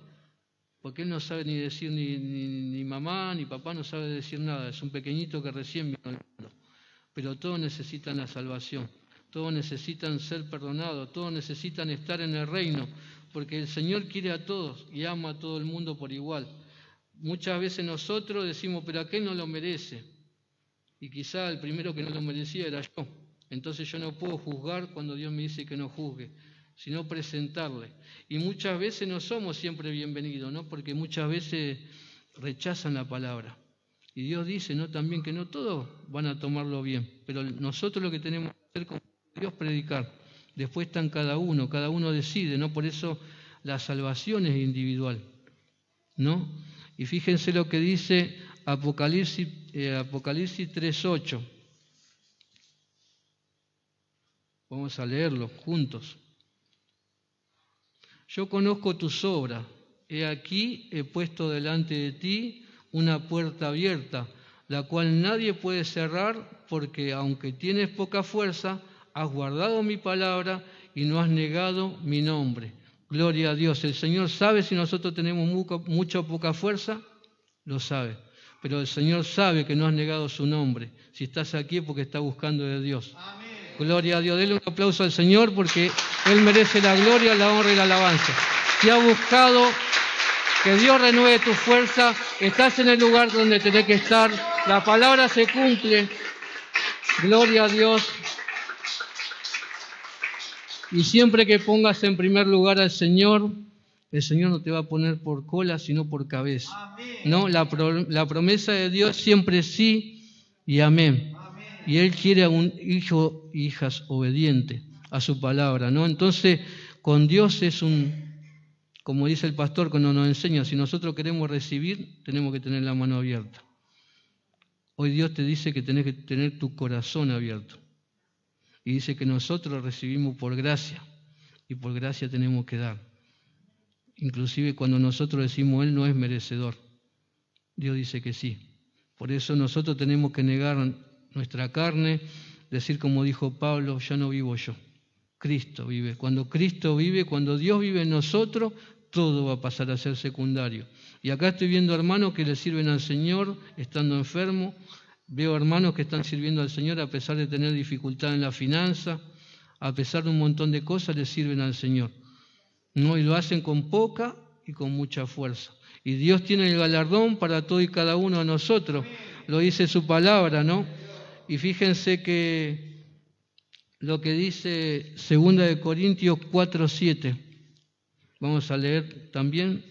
porque Él no sabe ni decir ni mamá, ni papá, no sabe decir nada. Es un pequeñito que recién vino al mundo. Pero todos necesitan la salvación. Todos necesitan ser perdonados, todos necesitan estar en el reino, porque el Señor quiere a todos y ama a todo el mundo por igual. Muchas veces nosotros decimos, pero aquel no lo merece. Y quizá el primero que no lo merecía era yo. Entonces yo no puedo juzgar cuando Dios me dice que no juzgue, sino presentarle. Y muchas veces no somos siempre bienvenidos, ¿no? Porque muchas veces rechazan la palabra. Y Dios dice, ¿no? También que no todos van a tomarlo bien, pero nosotros lo que tenemos que hacer con Dios predicar. Después están cada uno decide, ¿no? Por eso la salvación es individual, ¿no? Y fíjense lo que dice Apocalipsis 3:8. Vamos a leerlo juntos. Yo conozco tus obras. He aquí, he puesto delante de ti una puerta abierta, la cual nadie puede cerrar, porque aunque tienes poca fuerza, has guardado mi palabra y no has negado mi nombre. Gloria a Dios. El Señor sabe si nosotros tenemos mucha o poca fuerza, lo sabe. Pero el Señor sabe que no has negado su nombre. Si estás aquí es porque estás buscando de Dios. Amén. Gloria a Dios. Denle un aplauso al Señor porque Él merece la gloria, la honra y la alabanza. Si has buscado que Dios renueve tu fuerza, estás en el lugar donde tenés que estar. La palabra se cumple. Gloria a Dios. Y siempre que pongas en primer lugar al Señor, el Señor no te va a poner por cola, sino por cabeza. Amén. ¿No? La promesa de Dios siempre sí y amén. Amén. Y Él quiere a un hijo, hijas obedientes a su palabra, ¿no? Entonces, con Dios es como dice el pastor cuando nos enseña, si nosotros queremos recibir, tenemos que tener la mano abierta. Hoy Dios te dice que tenés que tener tu corazón abierto. Y dice que nosotros recibimos por gracia, y por gracia tenemos que dar. Inclusive cuando nosotros decimos Él no es merecedor, Dios dice que sí. Por eso nosotros tenemos que negar nuestra carne, decir como dijo Pablo, ya no vivo yo, Cristo vive. Cuando Cristo vive, cuando Dios vive en nosotros, todo va a pasar a ser secundario. Y acá estoy viendo hermanos que le sirven al Señor estando enfermos, veo hermanos que están sirviendo al Señor a pesar de tener dificultad en la finanza, a pesar de un montón de cosas le sirven al Señor, ¿no? Y lo hacen con poca y con mucha fuerza. Y Dios tiene el galardón para todo y cada uno de nosotros, lo dice su palabra, ¿no? Y fíjense que lo que dice 2 Corintios 4:7, vamos a leer también.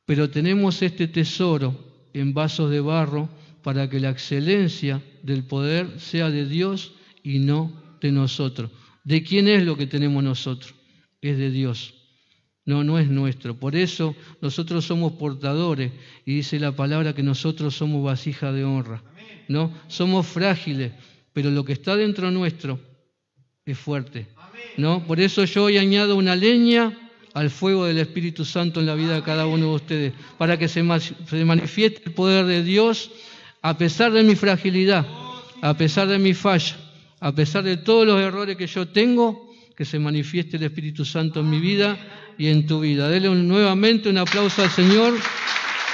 Pero tenemos este tesoro en vasos de barro para que la excelencia del poder sea de Dios y no de nosotros. ¿De quién es lo que tenemos nosotros? Es de Dios. No es nuestro. Por eso nosotros somos portadores y dice la palabra que nosotros somos vasija de honra, ¿no? Somos frágiles, pero lo que está dentro nuestro es fuerte, ¿no? Por eso yo hoy añado una leña al fuego del Espíritu Santo en la vida de cada uno de ustedes, para que se manifieste el poder de Dios a pesar de mi fragilidad, a pesar de mi falla, a pesar de todos los errores que yo tengo, que se manifieste el Espíritu Santo en mi vida y en tu vida. Dele nuevamente un aplauso al Señor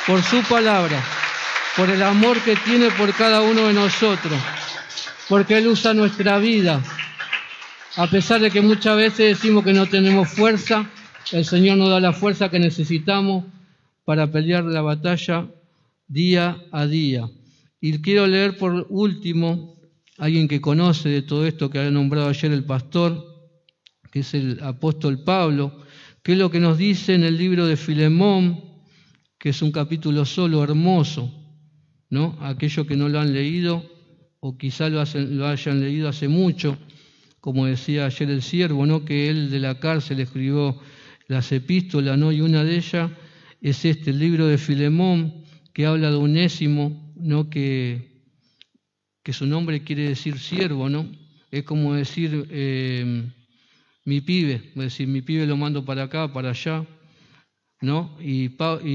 por su palabra, por el amor que tiene por cada uno de nosotros, porque Él usa nuestra vida. A pesar de que muchas veces decimos que no tenemos fuerza, el Señor nos da la fuerza que necesitamos para pelear la batalla día a día. Y quiero leer por último a alguien que conoce de todo esto que ha nombrado ayer el pastor, que es el apóstol Pablo, que es lo que nos dice en el libro de Filemón, que es un capítulo solo hermoso, ¿no? Aquellos que no lo han leído o quizá lo hayan leído hace mucho, como decía ayer el siervo, ¿no? Que él de la cárcel escribió las epístolas, ¿no? Y una de ellas es el libro de Filemón, que habla de Onésimo, ¿no? Que su nombre quiere decir siervo, ¿no? Es como decir mi pibe, es decir, mi pibe lo mando para acá, para allá, ¿no? Y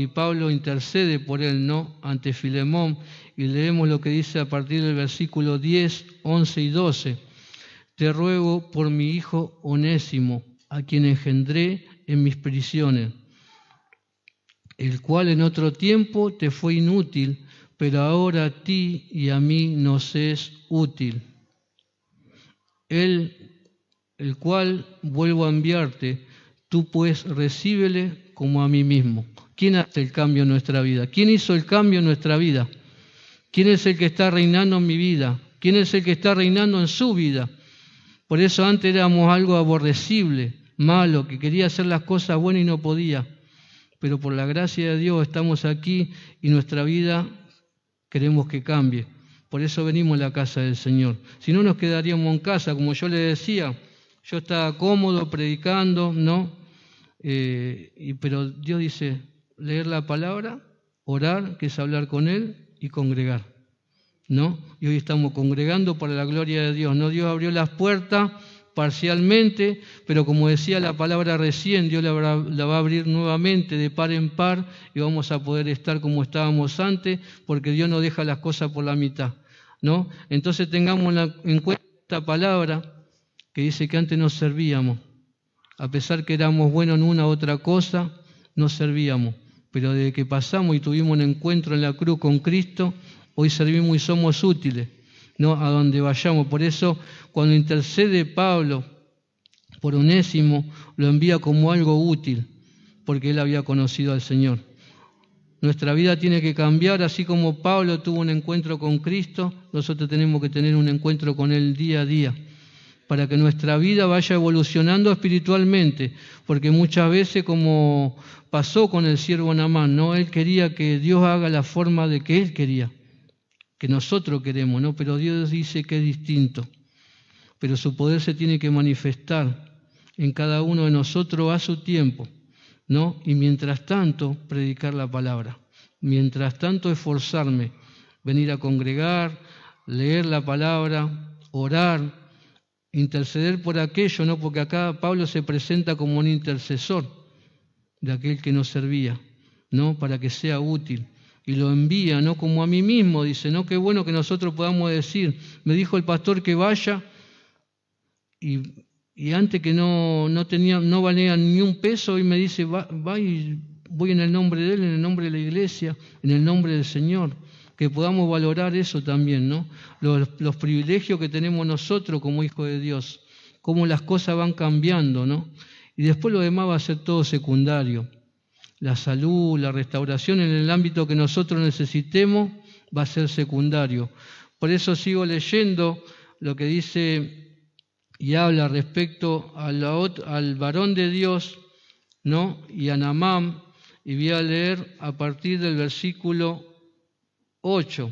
Pablo intercede por él, ¿no? Ante Filemón, y leemos lo que dice a partir del versículo 10, 11 y 12. Te ruego por mi hijo Onésimo, a quien engendré en mis prisiones, el cual en otro tiempo te fue inútil, pero ahora a ti y a mí nos es útil. El cual vuelvo a enviarte, tú pues recíbele como a mí mismo. ¿Quién hace el cambio en nuestra vida? ¿Quién hizo el cambio en nuestra vida? ¿Quién es el que está reinando en mi vida? ¿Quién es el que está reinando en su vida? Por eso antes éramos algo aborrecible, malo, que quería hacer las cosas buenas y no podía. Pero por la gracia de Dios estamos aquí y nuestra vida queremos que cambie. Por eso venimos a la casa del Señor. Si no, nos quedaríamos en casa, como yo le decía. Yo estaba cómodo predicando, ¿no? Pero Dios dice, leer la palabra, orar, que es hablar con Él, y congregar, ¿no? Y hoy estamos congregando para la gloria de Dios, ¿no? Dios abrió las puertas parcialmente, pero como decía la palabra recién, Dios la va a abrir nuevamente de par en par y vamos a poder estar como estábamos antes, porque Dios no deja las cosas por la mitad, ¿no? Entonces tengamos en cuenta esta palabra que dice que antes nos servíamos, a pesar que éramos buenos en una u otra cosa, nos servíamos, pero desde que pasamos y tuvimos un encuentro en la cruz con Cristo, hoy servimos y somos útiles, ¿no? A donde vayamos. Por eso, cuando intercede Pablo por Onésimo, lo envía como algo útil, porque él había conocido al Señor. Nuestra vida tiene que cambiar, así como Pablo tuvo un encuentro con Cristo, nosotros tenemos que tener un encuentro con Él día a día, para que nuestra vida vaya evolucionando espiritualmente, porque muchas veces, como pasó con el siervo Naamán, ¿no? Él quería que Dios haga la forma de que él quería que nosotros queremos, ¿no? Pero Dios dice que es distinto. Pero su poder se tiene que manifestar en cada uno de nosotros a su tiempo, ¿no? Y mientras tanto, predicar la palabra. Mientras tanto, esforzarme, venir a congregar, leer la palabra, orar, interceder por aquello, ¿no? Porque acá Pablo se presenta como un intercesor de aquel que nos servía, ¿no? Para que sea útil. Y lo envía, ¿no? Como a mí mismo, dice, ¿no? Qué bueno que nosotros podamos decir, me dijo el pastor que vaya, y antes que no valía ni un peso, y me dice, va y voy en el nombre de Él, en el nombre de la iglesia, en el nombre del Señor. Que podamos valorar eso también, ¿no? Los privilegios que tenemos nosotros como hijos de Dios, cómo las cosas van cambiando, ¿no? Y después lo demás va a ser todo secundario. La salud, la restauración en el ámbito que nosotros necesitemos va a ser secundario. Por eso sigo leyendo lo que dice y habla respecto al varón de Dios, ¿no? Y a Naamán, y voy a leer a partir del versículo 8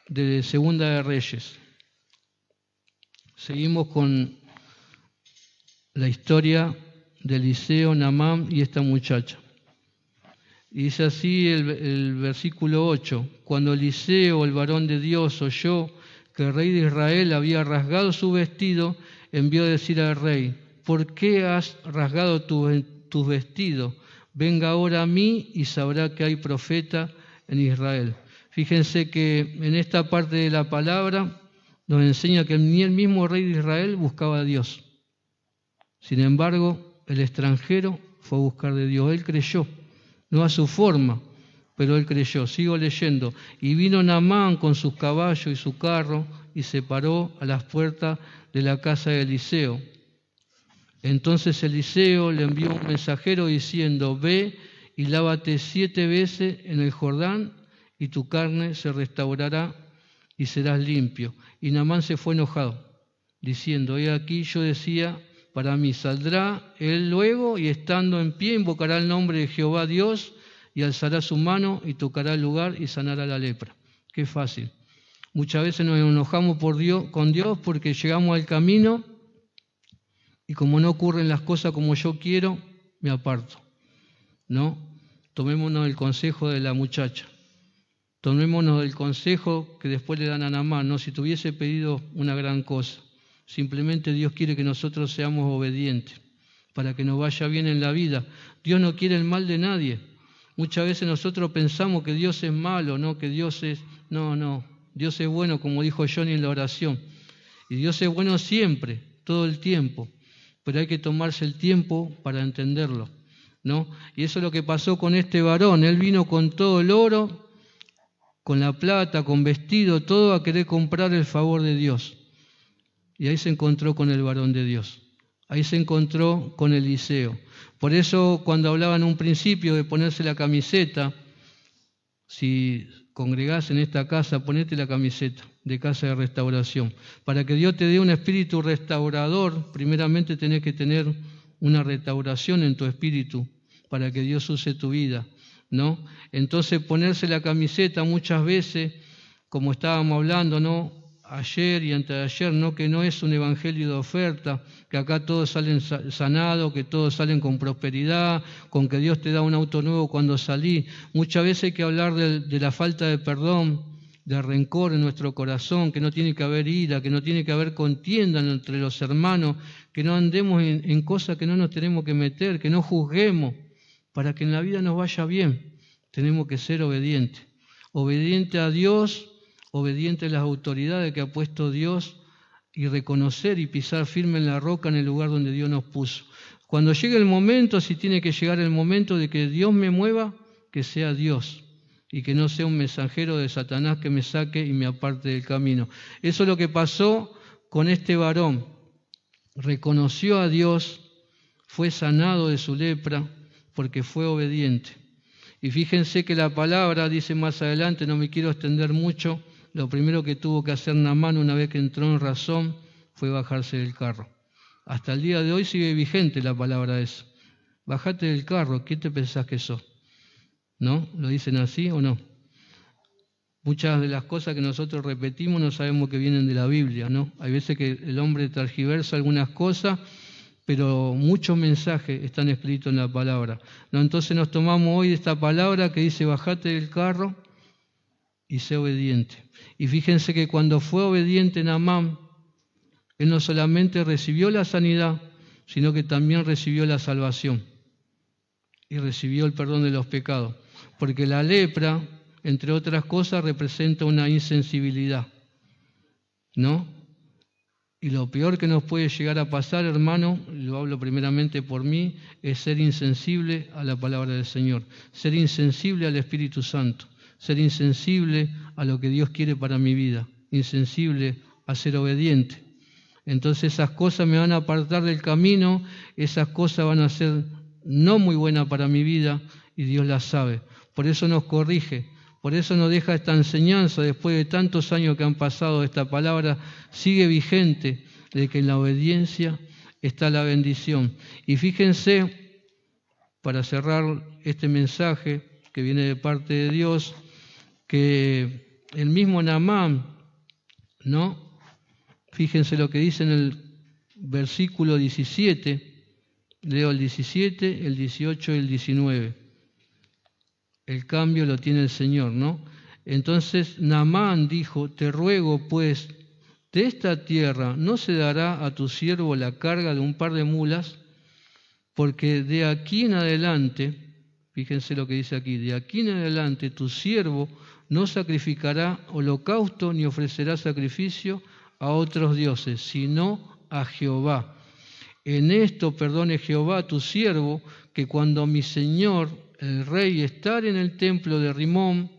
de Segunda de Reyes. Seguimos con la historia de Eliseo, Naamán y esta muchacha. Y dice así el versículo 8: Cuando Eliseo, el varón de Dios, oyó que el rey de Israel había rasgado su vestido, envió a decir al rey: ¿por qué has rasgado tus vestidos? Venga ahora a mí y sabrá que hay profeta en Israel. Fíjense que en esta parte de la palabra nos enseña que ni el mismo rey de Israel buscaba a Dios. Sin embargo, el extranjero fue a buscar de Dios. Él creyó, no a su forma, pero él creyó. Sigo leyendo. Y vino Naamán con sus caballos y su carro y se paró a las puertas de la casa de Eliseo. Entonces Eliseo le envió un mensajero diciendo: ve y lávate 7 veces en el Jordán, y tu carne se restaurará y serás limpio. Y Naamán se fue enojado, diciendo: he aquí, yo decía para mí, saldrá él luego y estando en pie invocará el nombre de Jehová Dios y alzará su mano y tocará el lugar y sanará la lepra. Qué fácil. Muchas veces nos enojamos con Dios porque llegamos al camino y como no ocurren las cosas como yo quiero, me aparto, ¿no? Tomémonos el consejo de la muchacha. Tomémonos el consejo que después le dan a Naamán, ¿no? Si te hubiese pedido una gran cosa. Simplemente Dios quiere que nosotros seamos obedientes para que nos vaya bien en la vida. Dios no quiere el mal de nadie. Muchas veces nosotros pensamos que Dios es malo, ¿no? Que Dios es... No. Dios es bueno, como dijo Johnny en la oración. Y Dios es bueno siempre, todo el tiempo. Pero hay que tomarse el tiempo para entenderlo, ¿no? Y eso es lo que pasó con este varón. Él vino con todo el oro, con la plata, con vestido, todo a querer comprar el favor de Dios. Y ahí se encontró con el varón de Dios. Ahí se encontró con Eliseo. Por eso cuando hablaba en un principio de ponerse la camiseta, si congregás en esta casa, ponete la camiseta de casa de restauración. Para que Dios te dé un espíritu restaurador, primeramente tenés que tener una restauración en tu espíritu para que Dios use tu vida, ¿no? Entonces ponerse la camiseta muchas veces, como estábamos hablando, ¿no? Ayer y antes de ayer, ¿no? Que no es un evangelio de oferta, que acá todos salen sanados, que todos salen con prosperidad, con que Dios te da un auto nuevo cuando salí. Muchas veces hay que hablar de la falta de perdón, de rencor en nuestro corazón, que no tiene que haber ira, que no tiene que haber contienda entre los hermanos, que no andemos en cosas que no nos tenemos que meter, que no juzguemos, para que en la vida nos vaya bien. Tenemos que ser obedientes, obedientes a Dios, obediente a las autoridades que ha puesto Dios y reconocer y pisar firme en la roca en el lugar donde Dios nos puso. Cuando llegue el momento, si tiene que llegar el momento de que Dios me mueva, que sea Dios y que no sea un mensajero de Satanás que me saque y me aparte del camino. Eso es lo que pasó con este varón. Reconoció a Dios, fue sanado de su lepra porque fue obediente. Y fíjense que la palabra dice más adelante, no me quiero extender mucho, lo primero que tuvo que hacer Naamán una vez que entró en razón fue bajarse del carro. Hasta el día de hoy sigue vigente la palabra esa. Bajate del carro, ¿qué te pensás que sos? ¿No? ¿Lo dicen así o no? Muchas de las cosas que nosotros repetimos no sabemos que vienen de la Biblia, ¿no? Hay veces que el hombre tergiversa algunas cosas, pero muchos mensajes están escritos en la palabra, ¿no? Entonces nos tomamos hoy de esta palabra que dice, bajate del carro y sé obediente. Y fíjense que cuando fue obediente Naamán, él no solamente recibió la sanidad, sino que también recibió la salvación y recibió el perdón de los pecados. Porque la lepra, entre otras cosas, representa una insensibilidad, ¿no? Y lo peor que nos puede llegar a pasar, hermano, lo hablo primeramente por mí, es ser insensible a la palabra del Señor, ser insensible al Espíritu Santo, ser insensible a lo que Dios quiere para mi vida, insensible a ser obediente. Entonces esas cosas me van a apartar del camino, esas cosas van a ser no muy buenas para mi vida y Dios las sabe. Por eso nos corrige, por eso nos deja esta enseñanza después de tantos años que han pasado. Esta palabra sigue vigente de que en la obediencia está la bendición. Y fíjense, para cerrar este mensaje que viene de parte de Dios, que el mismo Naamán, ¿no? Fíjense lo que dice en el versículo 17, leo el 17, el 18 y el 19. El cambio lo tiene el Señor, ¿no? Entonces Naamán dijo, te ruego pues, de esta tierra no se dará a tu siervo la carga de un par de mulas, porque de aquí en adelante, fíjense lo que dice aquí, de aquí en adelante tu siervo no sacrificará holocausto ni ofrecerá sacrificio a otros dioses, sino a Jehová. En esto perdone Jehová a tu siervo, que cuando mi señor, el rey, estar en el templo de Rimón,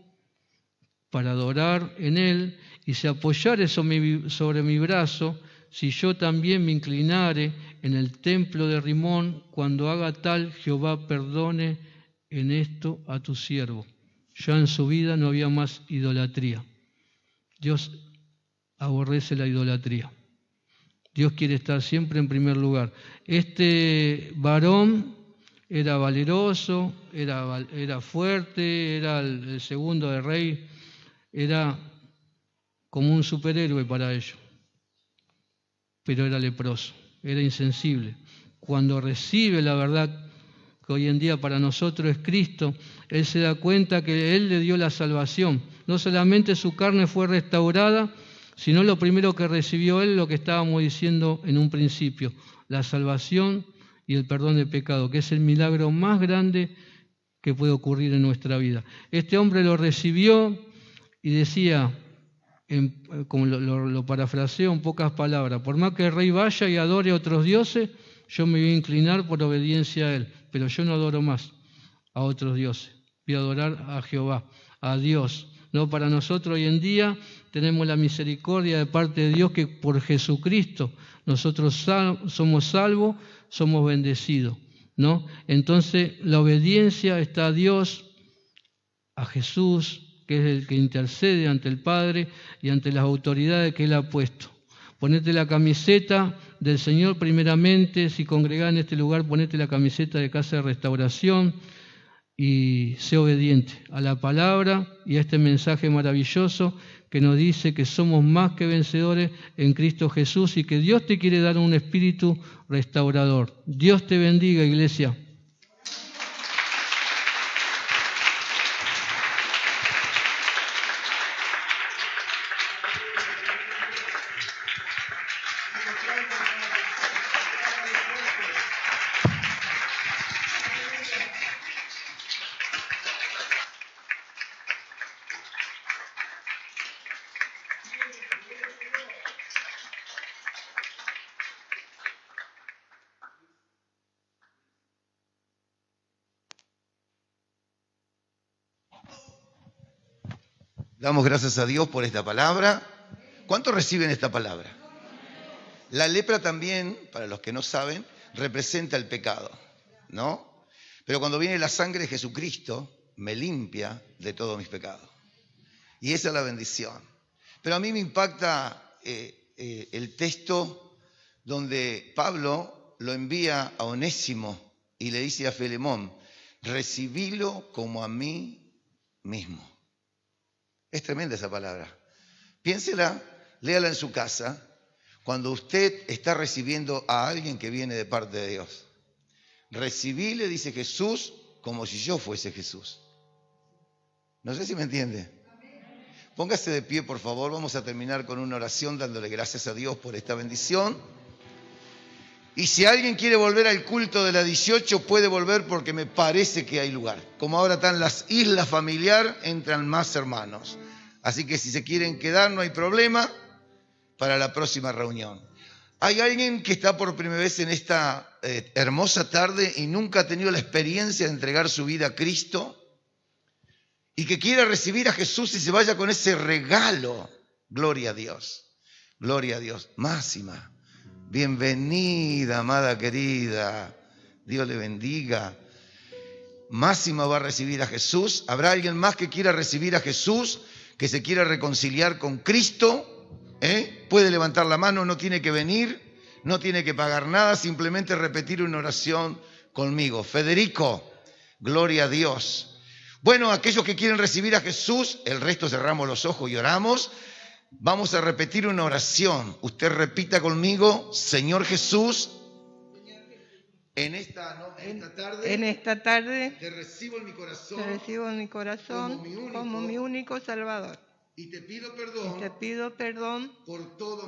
para adorar en él, y se apoyare sobre mi brazo, si yo también me inclinare en el templo de Rimón, cuando haga tal, Jehová perdone en esto a tu siervo. Ya en su vida no había más idolatría. Dios aborrece la idolatría. Dios quiere estar siempre en primer lugar. Este varón era valeroso, era fuerte, era el segundo de rey, era como un superhéroe para ellos, pero era leproso, era insensible. Cuando recibe la verdad que hoy en día para nosotros es Cristo, él se da cuenta que Él le dio la salvación. No solamente su carne fue restaurada, sino lo primero que recibió él, lo que estábamos diciendo en un principio, la salvación y el perdón de pecado, que es el milagro más grande que puede ocurrir en nuestra vida. Este hombre lo recibió y decía, como lo parafraseo en pocas palabras, por más que el rey vaya y adore a otros dioses, yo me voy a inclinar por obediencia a él, pero yo no adoro más a otros dioses, voy a adorar a Jehová, a Dios. No, para nosotros hoy en día tenemos la misericordia de parte de Dios que por Jesucristo nosotros somos salvos, somos bendecidos, ¿no? Entonces la obediencia está a Dios, a Jesús, que es el que intercede ante el Padre y ante las autoridades que Él ha puesto. Ponete la camiseta del Señor primeramente, si congregás en este lugar, ponete la camiseta de Casa de Restauración, y sé obediente a la palabra y a este mensaje maravilloso que nos dice que somos más que vencedores en Cristo Jesús y que Dios te quiere dar un espíritu restaurador. Dios te bendiga, iglesia.
Damos gracias a Dios por esta palabra. ¿Cuántos reciben esta palabra? La lepra también, para los que no saben, representa el pecado, ¿no? Pero cuando viene la sangre de Jesucristo, me limpia de todos mis pecados. Y esa es la bendición. Pero a mí me impacta el texto donde Pablo lo envía a Onésimo y le dice a Filemón, recibílo como a mí mismo. Es tremenda esa palabra. Piénsela, léala en su casa, cuando usted está recibiendo a alguien que viene de parte de Dios. Recibíle, dice Jesús, como si yo fuese Jesús. No sé si me entiende. Póngase de pie, por favor. Vamos a terminar con una oración dándole gracias a Dios por esta bendición. Y si alguien quiere volver al culto de la 18, puede volver porque me parece que hay lugar. Como ahora están las islas familiar, entran más hermanos. Así que si se quieren quedar, no hay problema para la próxima reunión. Hay alguien que está por primera vez en esta hermosa tarde y nunca ha tenido la experiencia de entregar su vida a Cristo y que quiera recibir a Jesús y se vaya con ese regalo. Gloria a Dios. Gloria a Dios. Máxima. Bienvenida, amada querida. Dios le bendiga. Máxima va a recibir a Jesús. ¿Habrá alguien más que quiera recibir a Jesús, que se quiera reconciliar con Cristo? Puede levantar la mano, no tiene que venir, no tiene que pagar nada, simplemente repetir una oración conmigo. Federico, gloria a Dios. Bueno, aquellos que quieren recibir a Jesús, el resto cerramos los ojos y oramos. Vamos a repetir una oración. Usted repita conmigo: Señor Jesús, en esta tarde te recibo en mi corazón,
como mi único Salvador.
y te pido perdón por todos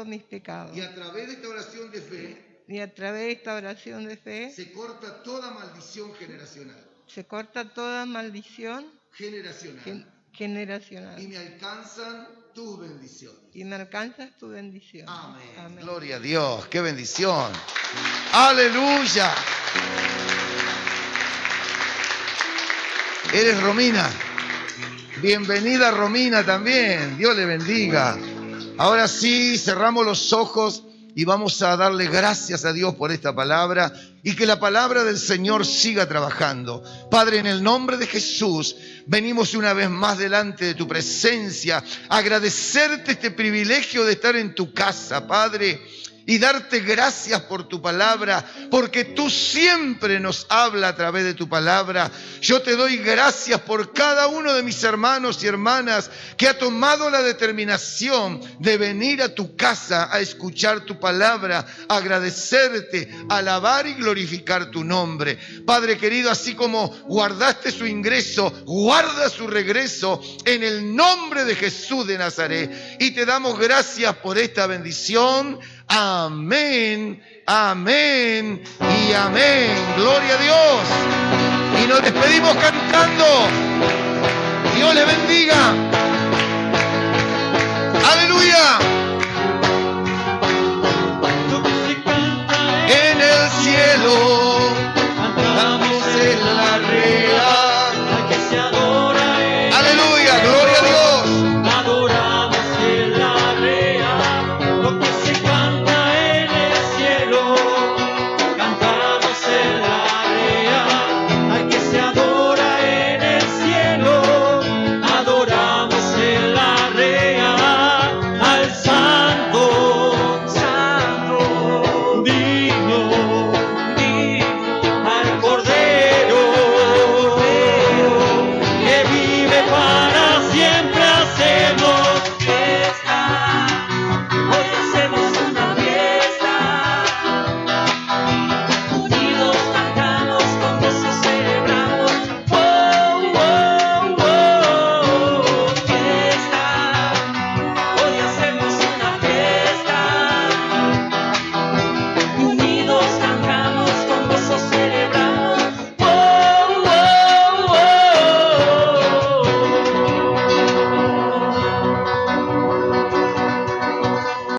mis pecados.
Y a través de esta oración de fe,
se corta toda maldición generacional.
Generacional.
Y me alcanzan tus bendiciones.
Y me alcanzas tu bendición.
Amén.
Amén.
Gloria a Dios, qué bendición. Aleluya. Eres Romina. Bienvenida Romina también. Dios le bendiga. Ahora sí, cerramos los ojos y vamos a darle gracias a Dios por esta palabra y que la palabra del Señor siga trabajando. Padre, en el nombre de Jesús, venimos una vez más delante de tu presencia, a agradecerte este privilegio de estar en tu casa, Padre, y darte gracias por tu palabra, porque tú siempre nos hablas a través de tu palabra. Yo te doy gracias por cada uno de mis hermanos y hermanas que ha tomado la determinación de venir a tu casa a escuchar tu palabra, agradecerte, alabar y glorificar tu nombre. Padre querido, así como guardaste su ingreso, guarda su regreso en el nombre de Jesús de Nazaret. Y te damos gracias por esta bendición. Amén, amén y amén. Gloria a Dios. Y nos despedimos cantando. Dios le bendiga. Aleluya. En el cielo